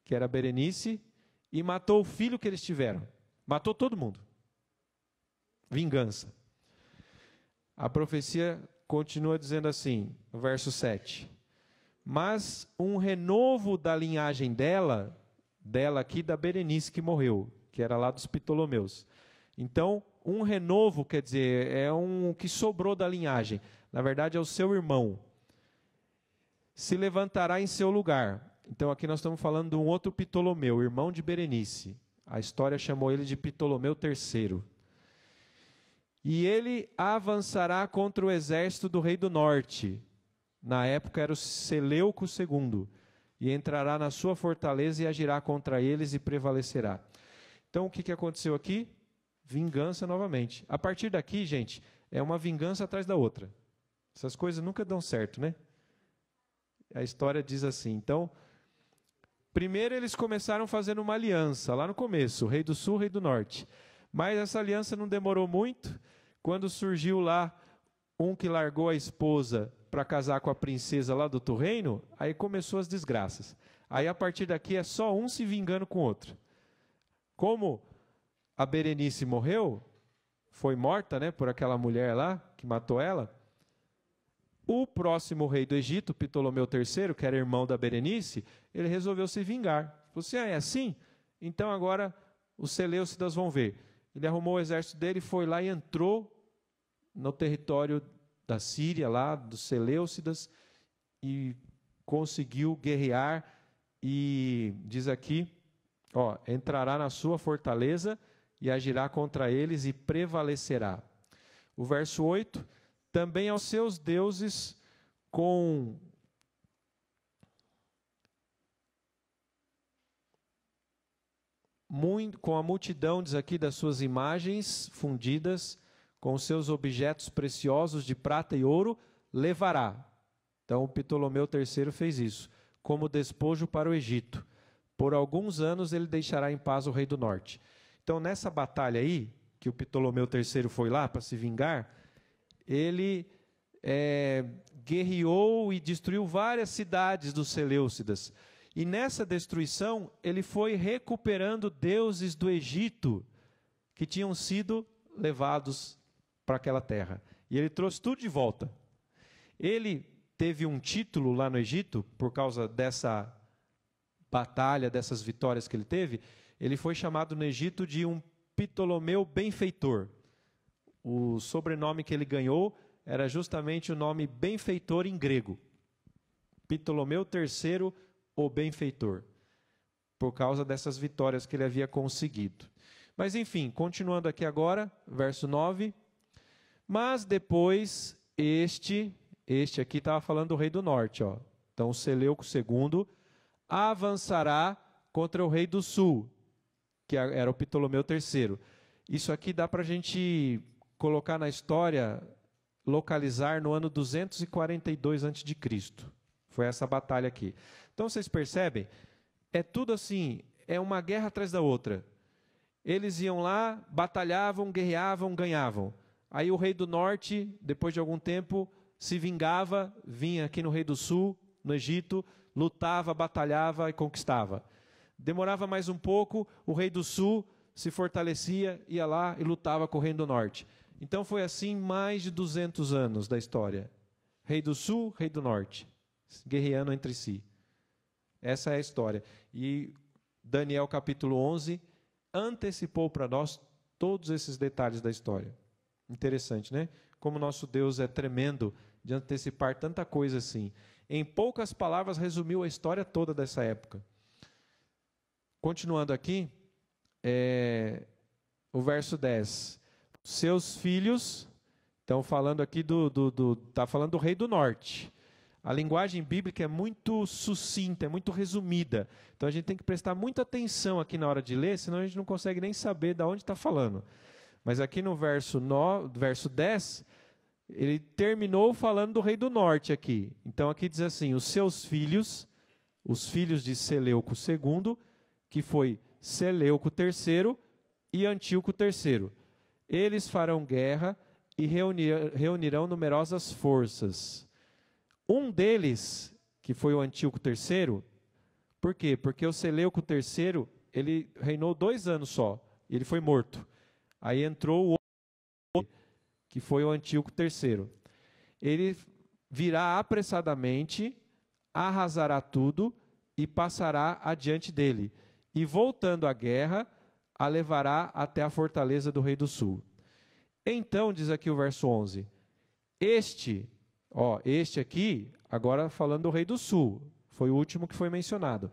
que era Berenice, e matou o filho que eles tiveram. Matou todo mundo. Vingança. A profecia continua dizendo assim, no verso 7. Mas um renovo da linhagem dela aqui, da Berenice que morreu, que era lá dos Ptolomeus. Então, um renovo, quer dizer, é um que sobrou da linhagem. Na verdade, é o seu irmão. Se levantará em seu lugar. Então, aqui nós estamos falando de um outro Ptolomeu, irmão de Berenice. A história chamou ele de Ptolomeu III. E ele avançará contra o exército do rei do norte. Na época era o Seleuco II. E entrará na sua fortaleza e agirá contra eles e prevalecerá. Então, o que aconteceu aqui? Vingança novamente. A partir daqui, gente, é uma vingança atrás da outra. Essas coisas nunca dão certo, né? A história diz assim. Então, primeiro eles começaram fazendo uma aliança, lá no começo, o rei do sul, o rei do norte. Mas essa aliança não demorou muito. Quando surgiu lá um que largou a esposa para casar com a princesa lá do outro reino, aí começou as desgraças. Aí, a partir daqui, é só um se vingando com o outro. Como a Berenice morreu, foi morta, né, por aquela mulher lá, que matou ela, o próximo rei do Egito, Ptolomeu III, que era irmão da Berenice, ele resolveu se vingar. Você é assim? Então agora os seleucidas vão ver. Ele arrumou o exército dele, foi lá e entrou no território da Síria, lá dos seleucidas, e conseguiu guerrear, e diz aqui, entrará na sua fortaleza e agirá contra eles e prevalecerá. O verso 8, também aos seus deuses com a multidão, diz aqui, das suas imagens fundidas, com os seus objetos preciosos de prata e ouro, levará. Então, o Ptolomeu III fez isso, como despojo para o Egito. Por alguns anos ele deixará em paz o rei do norte. Então, nessa batalha aí, que o Ptolomeu III foi lá para se vingar, ele guerreou e destruiu várias cidades dos seleucidas. E nessa destruição, ele foi recuperando deuses do Egito que tinham sido levados para aquela terra. E ele trouxe tudo de volta. Ele teve um título lá no Egito, por causa dessa batalha, dessas vitórias que ele teve. Ele foi chamado no Egito de um Ptolomeu benfeitor. O sobrenome que ele ganhou era justamente o nome benfeitor em grego. Ptolomeu III, o benfeitor, por causa dessas vitórias que ele havia conseguido. Mas enfim, continuando aqui agora, verso 9. Mas depois, este aqui estava falando do rei do norte. Então, o Seleuco II avançará contra o rei do sul, que era o Ptolomeu III. Isso aqui dá para a gente colocar na história, localizar no ano 242 a.C. Foi essa batalha aqui. Então, vocês percebem? É tudo assim, é uma guerra atrás da outra. Eles iam lá, batalhavam, guerreavam, ganhavam. Aí o rei do norte, depois de algum tempo, se vingava, vinha aqui no rei do sul, no Egito, lutava, batalhava e conquistava. Demorava mais um pouco, o rei do sul se fortalecia, ia lá e lutava com o rei do norte. Então foi assim mais de 200 anos da história. Rei do sul, rei do norte, guerreando entre si. Essa é a história. E Daniel capítulo 11 antecipou para nós todos esses detalhes da história. Interessante, né? Como nosso Deus é tremendo de antecipar tanta coisa assim. Em poucas palavras, resumiu a história toda dessa época. Continuando aqui, o verso 10. Seus filhos, estão falando aqui tá falando do rei do norte. A linguagem bíblica é muito sucinta, é muito resumida. Então a gente tem que prestar muita atenção aqui na hora de ler, senão a gente não consegue nem saber de onde está falando. Mas aqui no verso 10, ele terminou falando do rei do norte aqui. Então aqui diz assim, os seus filhos, os filhos de Seleuco II, que foi Seleuco III e Antíoco III. Eles farão guerra e reunirão numerosas forças. Um deles, que foi o Antíoco III, por quê? Porque o Seleuco III, ele reinou 2 anos só, e ele foi morto. Aí entrou o outro, que foi o Antíoco III. Ele virá apressadamente, arrasará tudo e passará adiante dele. E voltando à guerra, a levará até a fortaleza do rei do sul. Então, diz aqui o verso 11, este aqui, agora falando do rei do sul, foi o último que foi mencionado.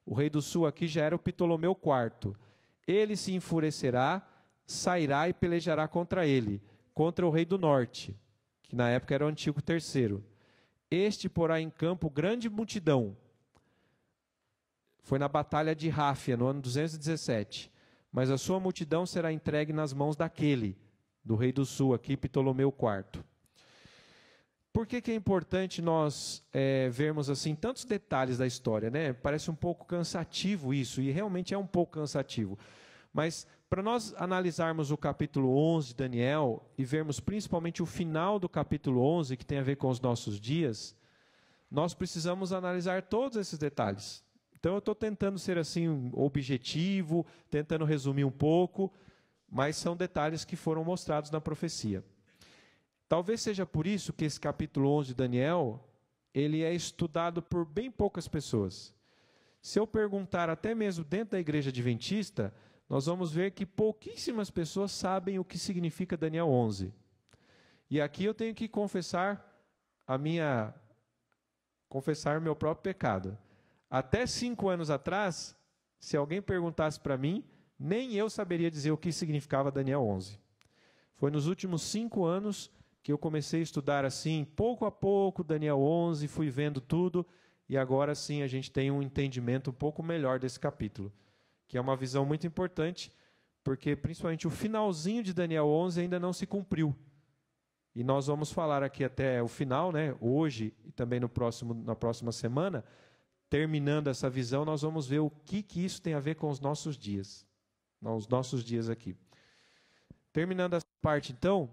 O rei do sul aqui já era o Ptolomeu IV. Ele se enfurecerá, sairá e pelejará contra ele, contra o rei do norte, que na época era o Antíoco III. Este porá em campo grande multidão. Foi na batalha de Ráfia, no ano 217. Mas a sua multidão será entregue nas mãos daquele, do rei do sul aqui, Ptolomeu IV. Por que é importante nós vermos assim tantos detalhes da história, né? Parece um pouco cansativo isso, e realmente é um pouco cansativo. Mas para nós analisarmos o capítulo 11 de Daniel e vermos principalmente o final do capítulo 11, que tem a ver com os nossos dias, nós precisamos analisar todos esses detalhes. Então eu estou tentando ser assim objetivo, tentando resumir um pouco, mas são detalhes que foram mostrados na profecia. Talvez seja por isso que esse capítulo 11 de Daniel, ele é estudado por bem poucas pessoas. Se eu perguntar até mesmo dentro da igreja adventista, nós vamos ver que pouquíssimas pessoas sabem o que significa Daniel 11. E aqui eu tenho que confessar meu próprio pecado. Até 5 anos atrás, se alguém perguntasse para mim, nem eu saberia dizer o que significava Daniel 11. Foi nos últimos 5 anos que eu comecei a estudar assim, pouco a pouco, Daniel 11, fui vendo tudo, e agora sim a gente tem um entendimento um pouco melhor desse capítulo, que é uma visão muito importante, porque principalmente o finalzinho de Daniel 11 ainda não se cumpriu. E nós vamos falar aqui até o final, né, hoje e também na próxima semana, terminando essa visão, nós vamos ver o que isso tem a ver com os nossos dias. Os nossos dias aqui. Terminando essa parte, então,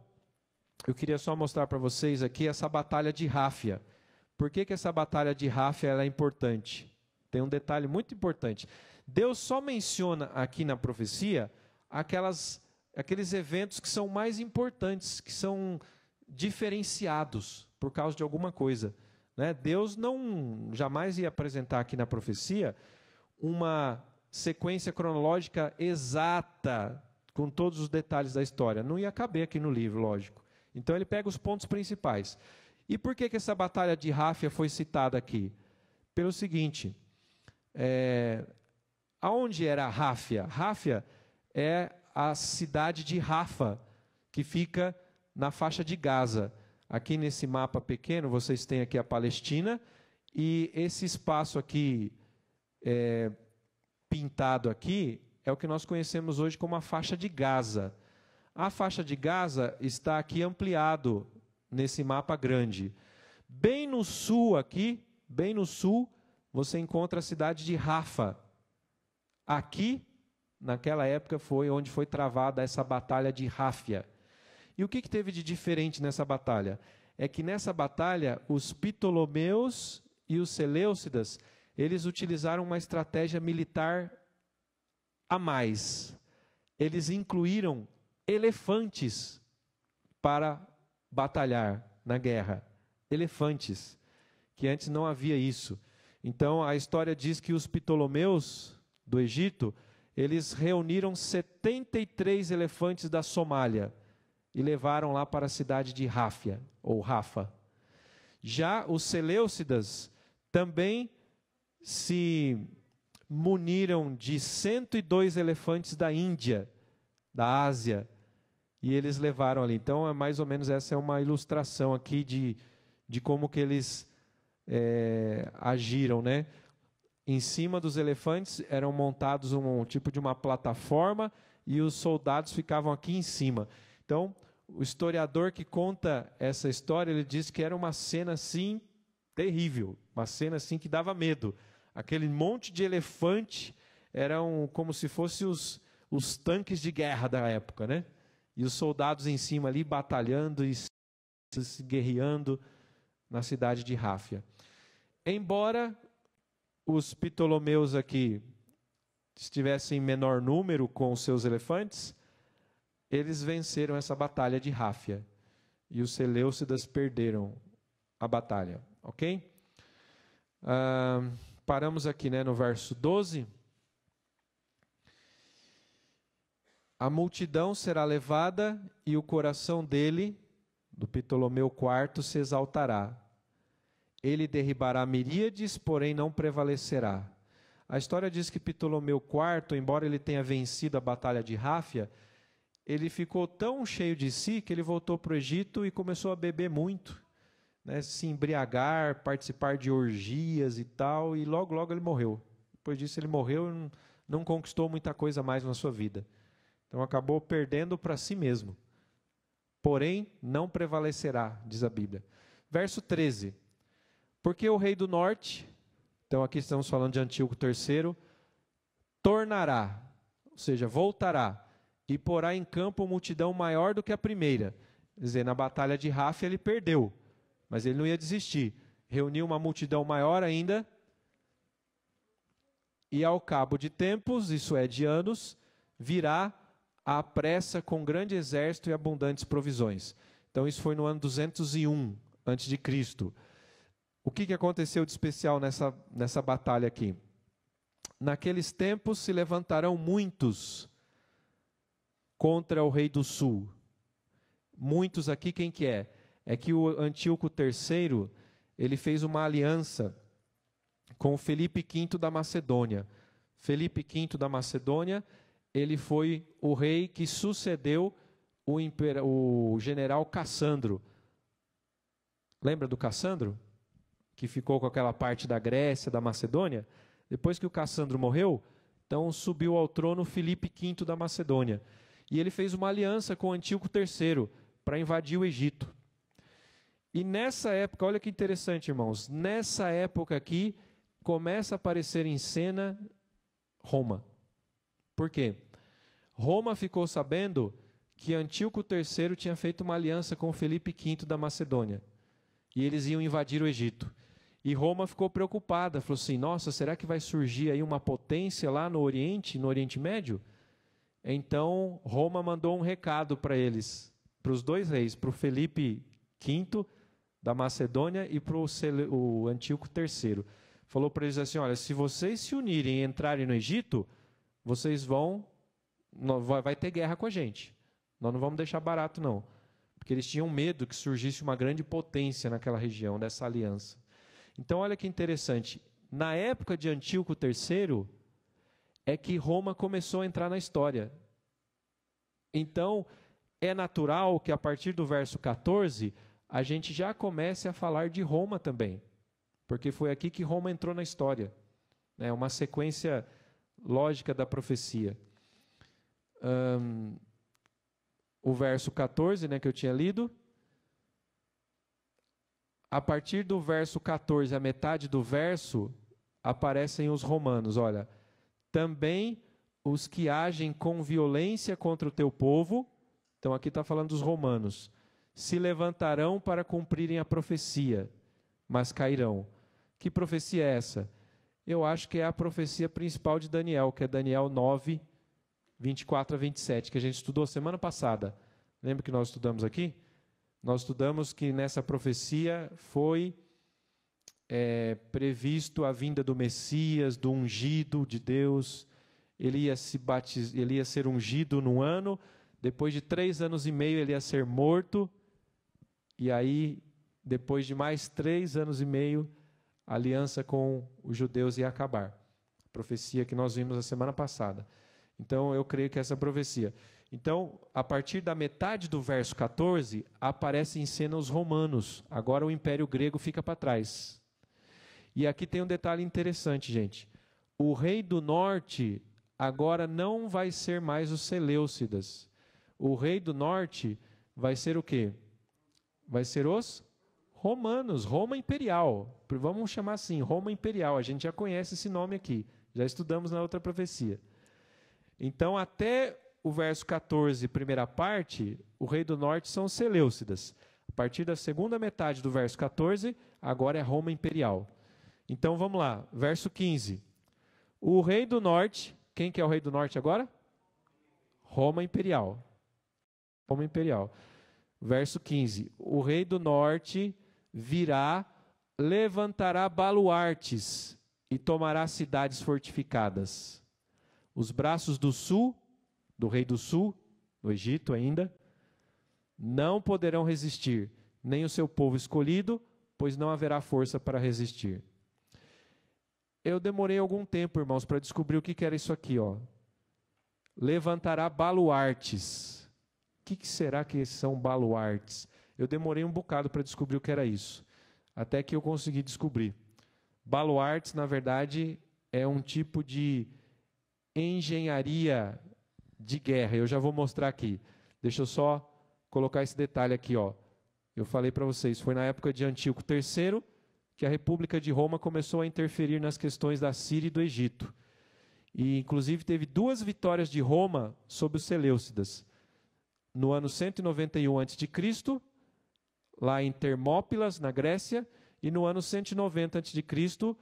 eu queria só mostrar para vocês aqui essa batalha de Ráfia. Por que essa batalha de Ráfia ela é importante? Tem um detalhe muito importante. Deus só menciona aqui na profecia aqueles eventos que são mais importantes, que são diferenciados por causa de alguma coisa. Né? Deus jamais ia apresentar aqui na profecia uma sequência cronológica exata, com todos os detalhes da história. Não ia caber aqui no livro, lógico. Então ele pega os pontos principais. E por que essa batalha de Ráfia foi citada aqui? Pelo seguinte, aonde era Ráfia? Ráfia é a cidade de Rafa, que fica na faixa de Gaza. Aqui nesse mapa pequeno, vocês têm aqui a Palestina, e esse espaço aqui pintado aqui é o que nós conhecemos hoje como a faixa de Gaza. A faixa de Gaza está aqui ampliado nesse mapa grande. Bem no sul aqui, bem no sul, você encontra a cidade de Rafa. Aqui, naquela época, foi onde foi travada essa batalha de Ráfia. E o que teve de diferente nessa batalha? É que nessa batalha, os Ptolomeus e os Seleucidas, eles utilizaram uma estratégia militar a mais. Eles incluíram elefantes para batalhar na guerra. Elefantes, que antes não havia isso. Então, a história diz que os Ptolomeus do Egito, eles reuniram 73 elefantes da Somália e levaram lá para a cidade de Ráfia, ou Rafa. Já os Seleucidas também se muniram de 102 elefantes da Índia, da Ásia, e eles levaram ali. Então, mais ou menos essa é uma ilustração aqui de como que eles agiram, né? Em cima dos elefantes eram montados um tipo de uma plataforma e os soldados ficavam aqui em cima. Então, o historiador que conta essa história, ele diz que era uma cena assim terrível, uma cena assim que dava medo. Aquele monte de elefante eram como se fossem os tanques de guerra da época, né? E os soldados em cima ali batalhando e se guerreando na cidade de Ráfia. Embora os Ptolomeus aqui estivessem em menor número com os seus elefantes, eles venceram essa batalha de Ráfia. E os Seleucidas perderam a batalha, ok? Paramos aqui, né, no verso 12. A multidão será levada e o coração dele, do Ptolomeu IV, se exaltará. Ele derribará miríades, porém não prevalecerá. A história diz que Ptolomeu IV, embora ele tenha vencido a batalha de Ráfia, ele ficou tão cheio de si que ele voltou para o Egito e começou a beber muito, né, se embriagar, participar de orgias e tal, e logo, logo ele morreu. Depois disso ele morreu e não conquistou muita coisa mais na sua vida. Então acabou perdendo para si mesmo. Porém, não prevalecerá, diz a Bíblia. Verso 13. Porque o rei do norte, então aqui estamos falando de Antíoco III, tornará, ou seja, voltará, e porá em campo multidão maior do que a primeira. Quer dizer, na batalha de Ráfia ele perdeu, mas ele não ia desistir. Reuniu uma multidão maior ainda, e ao cabo de tempos, isso é, de anos, virá à pressa com grande exército e abundantes provisões. Então isso foi no ano 201 a.C. O que aconteceu de especial nessa batalha aqui? Naqueles tempos se levantarão muitos contra o rei do sul. Muitos aqui, quem que é? É que o Antíoco III, ele fez uma aliança com o Felipe V da Macedônia. Felipe V da Macedônia, ele foi o rei que sucedeu o general Cassandro. Lembra do Cassandro? Que ficou com aquela parte da Grécia, da Macedônia? Depois que o Cassandro morreu, então subiu ao trono Filipe V da Macedônia. E ele fez uma aliança com Antíoco III para invadir o Egito. E nessa época, olha que interessante, irmãos, nessa época aqui, começa a aparecer em cena Roma. Por quê? Roma ficou sabendo que Antíoco III tinha feito uma aliança com Filipe V da Macedônia. E eles iam invadir o Egito. E Roma ficou preocupada, falou assim, nossa, será que vai surgir aí uma potência lá no Oriente Médio? Então, Roma mandou um recado para eles, para os dois reis, para o Felipe V da Macedônia e para o Antíoco III. Falou para eles assim, olha, se vocês se unirem e entrarem no Egito, vocês vai ter guerra com a gente. Nós não vamos deixar barato, não. Porque eles tinham medo que surgisse uma grande potência naquela região, dessa aliança. Então, olha que interessante. Na época de Antíoco III, é que Roma começou a entrar na história. Então, é natural que a partir do verso 14, a gente já comece a falar de Roma também. Porque foi aqui que Roma entrou na história. É uma sequência lógica da profecia. O verso 14, né, que eu tinha lido. A partir do verso 14, a metade do verso, aparecem os romanos. Olha, também os que agem com violência contra o teu povo, então aqui está falando dos romanos, se levantarão para cumprirem a profecia, mas cairão. Que profecia é essa? Eu acho que é a profecia principal de Daniel, que é Daniel 9, 24 a 27, que a gente estudou semana passada. Lembra que nós estudamos aqui? Nós estudamos que nessa profecia foi previsto a vinda do Messias, do ungido de Deus. Ele ia ser ungido num ano, depois de 3 anos e meio ele ia ser morto, e aí, depois de mais 3 anos e meio, a aliança com os judeus ia acabar. Profecia que nós vimos a semana passada. Então, eu creio que essa profecia. Então, a partir da metade do verso 14, aparecem em cena os romanos. Agora o Império Grego fica para trás. E aqui tem um detalhe interessante, gente. o rei do norte agora não vai ser mais os Seleucidas. O rei do norte vai ser o quê? Vai ser os romanos, Roma Imperial. Vamos chamar assim, Roma Imperial. A gente já conhece esse nome aqui. Já estudamos na outra profecia. Então, até o verso 14, primeira parte, o rei do norte são os Seleucidas. A partir da segunda metade do verso 14, agora é Roma Imperial. Então, vamos lá. Verso 15. O rei do norte, quem que é o rei do norte agora? Roma Imperial. Roma Imperial. Verso 15. O rei do norte virá, levantará baluartes e tomará cidades fortificadas. Os braços do sul, do rei do sul, do Egito ainda, não poderão resistir, nem o seu povo escolhido, pois não haverá força para resistir. Eu demorei algum tempo, irmãos, para descobrir o que era isso aqui, ó. Levantará baluartes. O que será que são baluartes? Eu demorei um bocado para descobrir o que era isso, até que eu consegui descobrir. Baluartes, na verdade, é um tipo de engenharia de guerra. Eu já vou mostrar aqui. Deixa eu só colocar esse detalhe aqui, ó. Eu falei para vocês, foi na época de Antíoco III que a República de Roma começou a interferir nas questões da Síria e do Egito. E, inclusive, teve 2 vitórias de Roma sobre os Seleucidas. No ano 191 a.C., lá em Termópilas, na Grécia, e no ano 190 a.C.,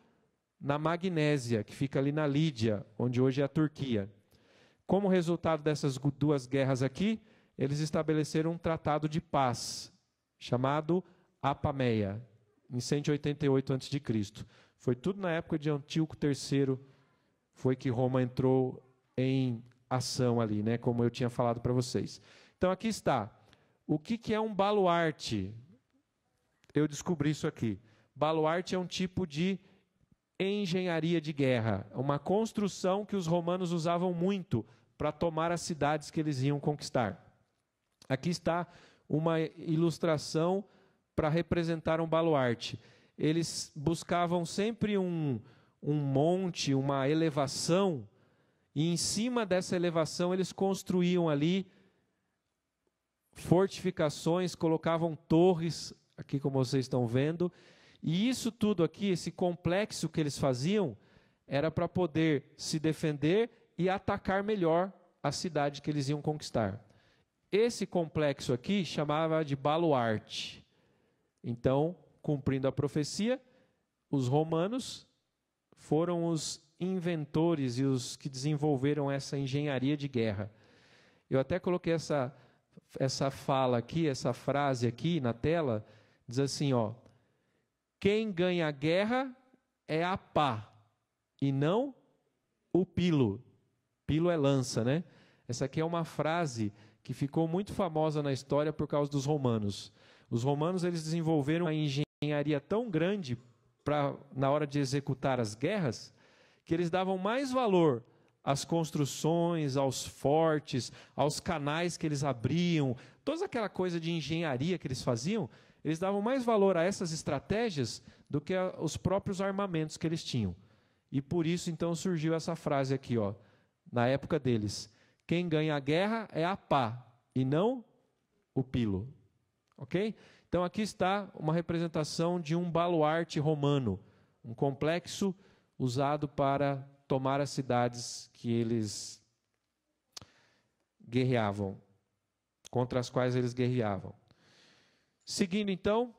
na Magnésia, que fica ali na Lídia, onde hoje é a Turquia. Como resultado dessas 2 guerras aqui, eles estabeleceram um tratado de paz, chamado Apameia, em 188 a.C. Foi tudo na época de Antíoco III, foi que Roma entrou em ação ali, né, como eu tinha falado para vocês. Então, aqui está. O que é um baluarte? Eu descobri isso aqui. Baluarte é um tipo de engenharia de guerra, uma construção que os romanos usavam muito para tomar as cidades que eles iam conquistar. Aqui está uma ilustração para representar um baluarte. Eles buscavam sempre um monte, uma elevação, e em cima dessa elevação eles construíam ali fortificações, colocavam torres, aqui como vocês estão vendo, e isso tudo aqui, esse complexo que eles faziam, era para poder se defender e atacar melhor a cidade que eles iam conquistar. Esse complexo aqui chamava de baluarte. Então, cumprindo a profecia, os romanos foram os inventores e os que desenvolveram essa engenharia de guerra. Eu até coloquei essa fala aqui, essa frase aqui na tela, diz assim, ó: quem ganha a guerra é a pá, e não o pilo. Pilo é lança, né? Essa aqui é uma frase que ficou muito famosa na história por causa dos romanos. Os romanos, eles desenvolveram uma engenharia tão grande na hora de executar as guerras, que eles davam mais valor às construções, aos fortes, aos canais que eles abriam, toda aquela coisa de engenharia que eles faziam, eles davam mais valor a essas estratégias do que aos próprios armamentos que eles tinham. E por isso, então, surgiu essa frase aqui, ó, na época deles: quem ganha a guerra é a pá, e não o pilo. Ok? Então, aqui está uma representação de um baluarte romano, um complexo usado para tomar as cidades que eles guerreavam, contra as quais eles guerreavam. Seguindo, então,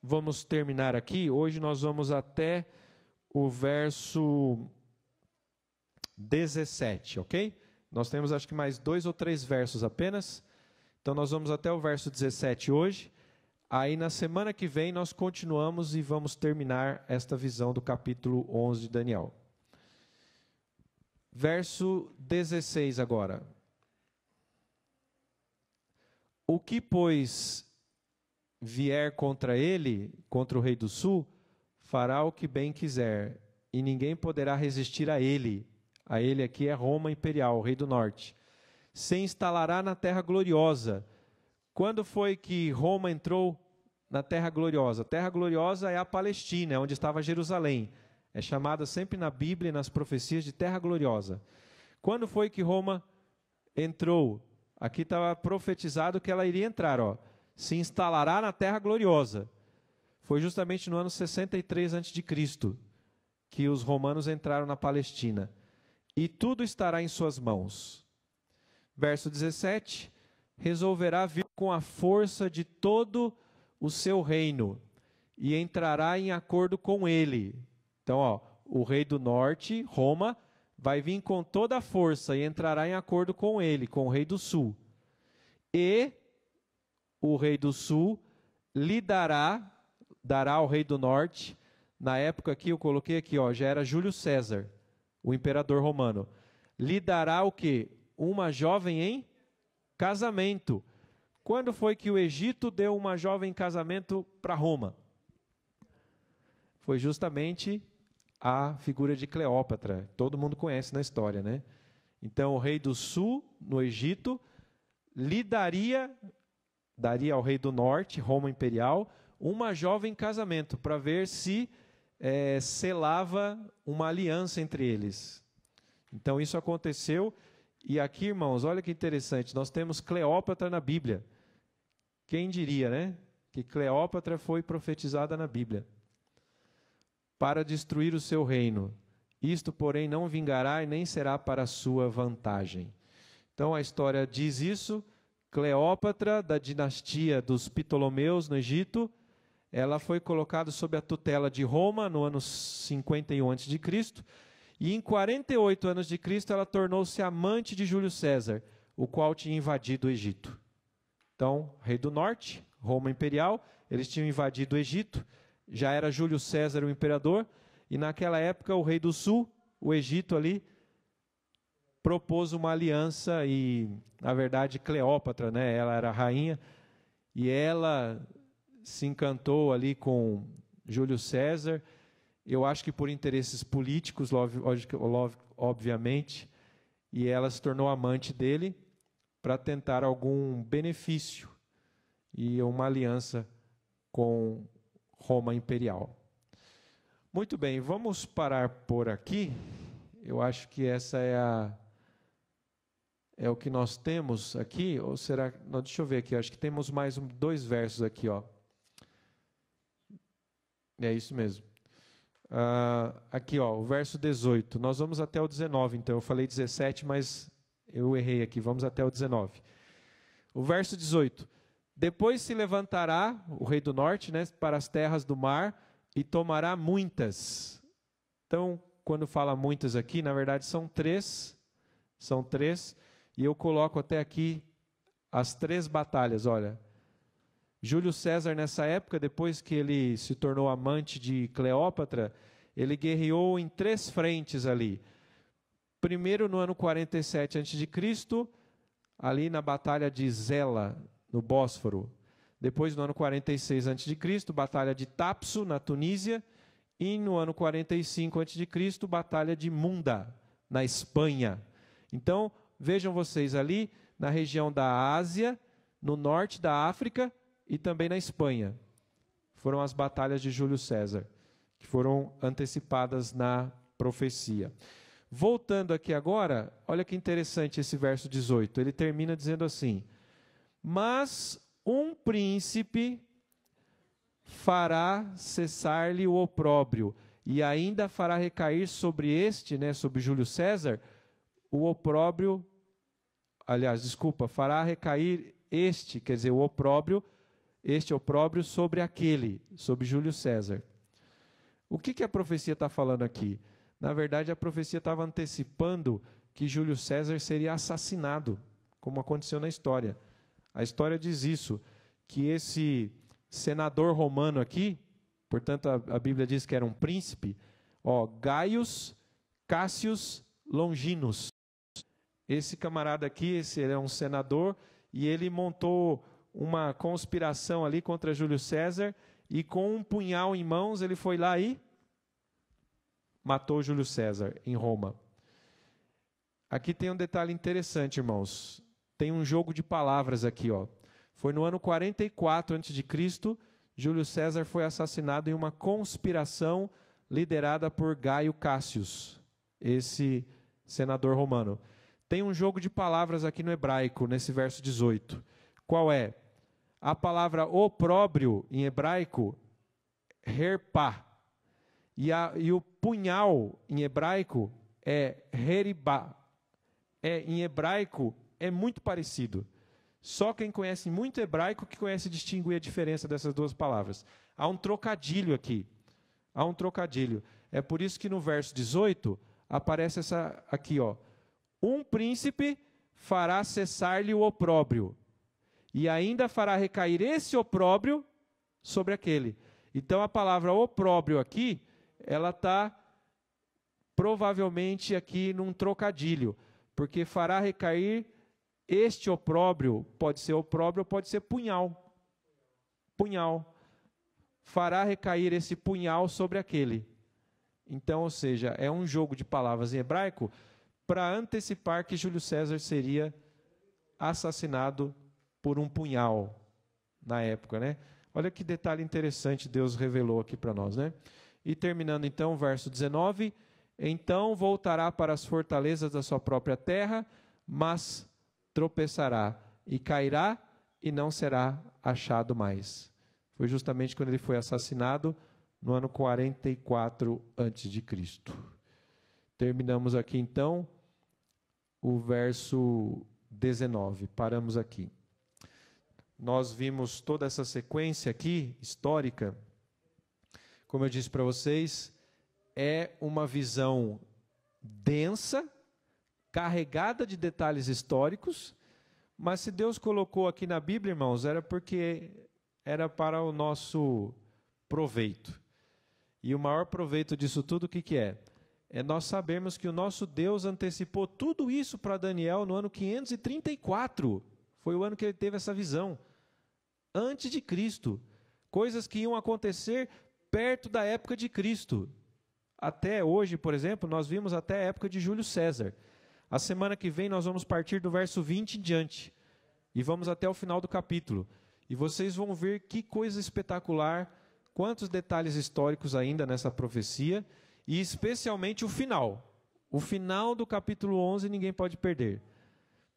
vamos terminar aqui. Hoje nós vamos até o verso 17, ok? Nós temos, acho que, mais 2 ou 3 versos apenas. Então, nós vamos até o verso 17 hoje. Aí, na semana que vem, nós continuamos e vamos terminar esta visão do capítulo 11 de Daniel. Verso 16 agora. O que, pois, vier contra ele, contra o rei do sul, fará o que bem quiser, e ninguém poderá resistir a ele. A ele aqui é Roma Imperial, o rei do norte. Se instalará na terra gloriosa. Quando foi que Roma entrou na terra gloriosa? A terra gloriosa é a Palestina, onde estava Jerusalém. É chamada sempre na Bíblia e nas profecias de terra gloriosa. Quando foi que Roma entrou? Aqui estava profetizado que ela iria entrar, ó. Se instalará na terra gloriosa. Foi justamente no ano 63 a.C. que os romanos entraram na Palestina. E tudo estará em suas mãos. Verso 17. Resolverá vir com a força de todo o seu reino e entrará em acordo com ele. Então, ó, o rei do norte, Roma, vai vir com toda a força e entrará em acordo com ele, com o rei do sul. E o rei do sul lhe dará ao rei do norte. Na época aqui, eu coloquei aqui, ó, já era Júlio César, o imperador romano. Lhe dará o quê? Uma jovem em casamento. Quando foi que o Egito deu uma jovem em casamento para Roma? Foi justamente a figura de Cleópatra. Todo mundo conhece na história, né? Então, o rei do sul, no Egito, lhe daria ao rei do norte, Roma imperial, uma jovem em casamento, para ver se selava uma aliança entre eles. Então, isso aconteceu. E aqui, irmãos, olha que interessante, nós temos Cleópatra na Bíblia. Quem diria, né? Que Cleópatra foi profetizada na Bíblia. Para destruir o seu reino. Isto, porém, não vingará e nem será para a sua vantagem. Então, a história diz isso. Cleópatra, da dinastia dos Ptolomeus no Egito, ela foi colocada sob a tutela de Roma no ano 51 a.C., e em 48 anos de Cristo ela tornou-se amante de Júlio César, o qual tinha invadido o Egito. Então, rei do norte, Roma imperial, eles tinham invadido o Egito, já era Júlio César o imperador, e naquela época o rei do sul, o Egito ali, propôs uma aliança e, na verdade, Cleópatra, né, ela era a rainha, e ela se encantou ali com Júlio César. Eu acho que por interesses políticos, obviamente, e ela se tornou amante dele para tentar algum benefício e uma aliança com Roma imperial. Muito bem, vamos parar por aqui. Eu acho que essa é o que nós temos aqui, ou será... Não, deixa eu ver aqui, acho que temos mais 2 versos aqui, ó. É isso mesmo. Aqui, ó, o verso 18. Nós vamos até o 19, então. Eu falei 17, mas eu errei aqui. Vamos até o 19. O verso 18. Depois se levantará o rei do norte, né, para as terras do mar e tomará muitas. Então, quando fala muitas aqui, na verdade são 3. São 3. E eu coloco até aqui as 3 batalhas, olha. Júlio César, nessa época, depois que ele se tornou amante de Cleópatra, ele guerreou em 3 frentes ali. Primeiro, no ano 47 a.C., ali na batalha de Zela, no Bósforo. Depois, no ano 46 a.C., batalha de Tapso, na Tunísia. E no ano 45 a.C., batalha de Munda, na Espanha. Então, vejam vocês ali, na região da Ásia, no norte da África, e também na Espanha. Foram as batalhas de Júlio César, que foram antecipadas na profecia. Voltando aqui agora, olha que interessante esse verso 18. Ele termina dizendo assim: mas um príncipe fará cessar-lhe o opróbrio, e ainda fará recair sobre este, né, sobre Júlio César, o opróbrio, fará recair este, quer dizer, o opróbrio, este opróbrio sobre aquele, sobre Júlio César. O que a profecia está falando aqui? Na verdade, a profecia estava antecipando que Júlio César seria assassinado, como aconteceu na história. A história diz isso, que esse senador romano aqui, portanto a Bíblia diz que era um príncipe, Gaius Cassius Longinus. Esse camarada aqui, esse é um senador, e ele montou uma conspiração ali contra Júlio César, e com um punhal em mãos ele foi lá e matou Júlio César em Roma. Aqui tem um detalhe interessante, irmãos. Tem um jogo de palavras aqui, ó. Foi no ano 44 a.C., Júlio César foi assassinado em uma conspiração liderada por Gaio Cássius, esse senador romano. Tem um jogo de palavras aqui no hebraico, nesse verso 18. Qual é? A palavra opróbrio, em hebraico, herpá. E o punhal, em hebraico, é heribá. Em hebraico, é muito parecido. Só quem conhece muito hebraico que conhece distinguir a diferença dessas duas palavras. Há um trocadilho aqui. Há um trocadilho. É por isso que no verso 18 aparece essa aqui, ó. Um príncipe fará cessar-lhe o opróbrio, e ainda fará recair esse opróbrio sobre aquele. Então a palavra opróbrio aqui, ela está provavelmente aqui num trocadilho, porque fará recair este opróbrio, pode ser opróbrio, pode ser punhal. Punhal. Fará recair esse punhal sobre aquele. Então, ou seja, é um jogo de palavras em hebraico para antecipar que Júlio César seria assassinado por um punhal na época, né? Olha que detalhe interessante Deus revelou aqui para nós, né? E terminando então o verso 19, então voltará para as fortalezas da sua própria terra, mas tropeçará e cairá e não será achado mais. Foi justamente quando ele foi assassinado no ano 44 a.C. Terminamos aqui então o verso 19, paramos aqui. Nós vimos toda essa sequência aqui, histórica. Como eu disse para vocês, é uma visão densa, carregada de detalhes históricos, mas se Deus colocou aqui na Bíblia, irmãos, era porque era para o nosso proveito. E o maior proveito disso tudo, o que que é? É nós sabermos que o nosso Deus antecipou tudo isso para Daniel no ano 534. Foi o ano que ele teve essa visão. Antes de Cristo. Coisas que iam acontecer perto da época de Cristo. Até hoje, por exemplo, nós vimos até a época de Júlio César. A semana que vem nós vamos partir do verso 20 em diante. E vamos até o final do capítulo. E vocês vão ver que coisa espetacular, quantos detalhes históricos ainda nessa profecia. E especialmente o final. O final do capítulo 11 ninguém pode perder.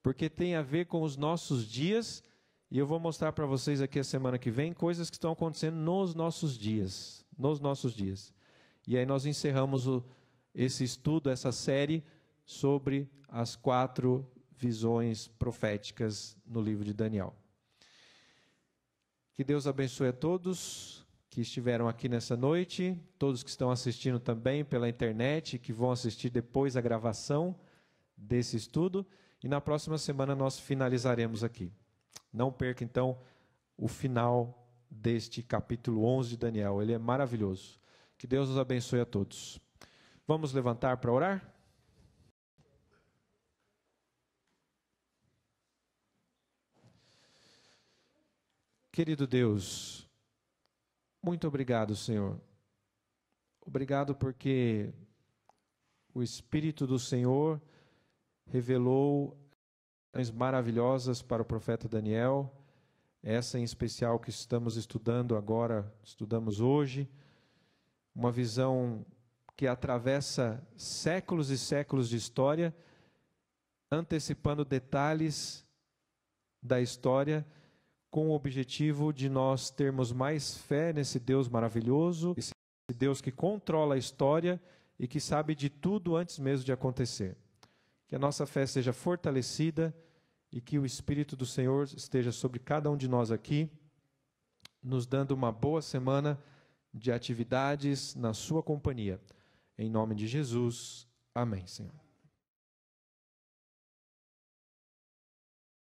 Porque tem a ver com os nossos dias. E eu vou mostrar para vocês aqui a semana que vem coisas que estão acontecendo nos nossos dias. Nos nossos dias. E aí nós encerramos esse estudo, essa série sobre as 4 visões proféticas no livro de Daniel. Que Deus abençoe a todos que estiveram aqui nessa noite, todos que estão assistindo também pela internet, que vão assistir depois a gravação desse estudo, e na próxima semana nós finalizaremos aqui. Não perca, então, o final deste capítulo 11 de Daniel, ele é maravilhoso. Que Deus nos abençoe a todos. Vamos levantar para orar? Querido Deus, muito obrigado, Senhor. Obrigado porque o Espírito do Senhor revelou coisas maravilhosas para o profeta Daniel, essa em especial que estamos estudando agora, estudamos hoje, uma visão que atravessa séculos e séculos de história, antecipando detalhes da história, com o objetivo de nós termos mais fé nesse Deus maravilhoso, esse Deus que controla a história e que sabe de tudo antes mesmo de acontecer. Que a nossa fé seja fortalecida e que o Espírito do Senhor esteja sobre cada um de nós aqui, nos dando uma boa semana de atividades na sua companhia. Em nome de Jesus, amém, Senhor.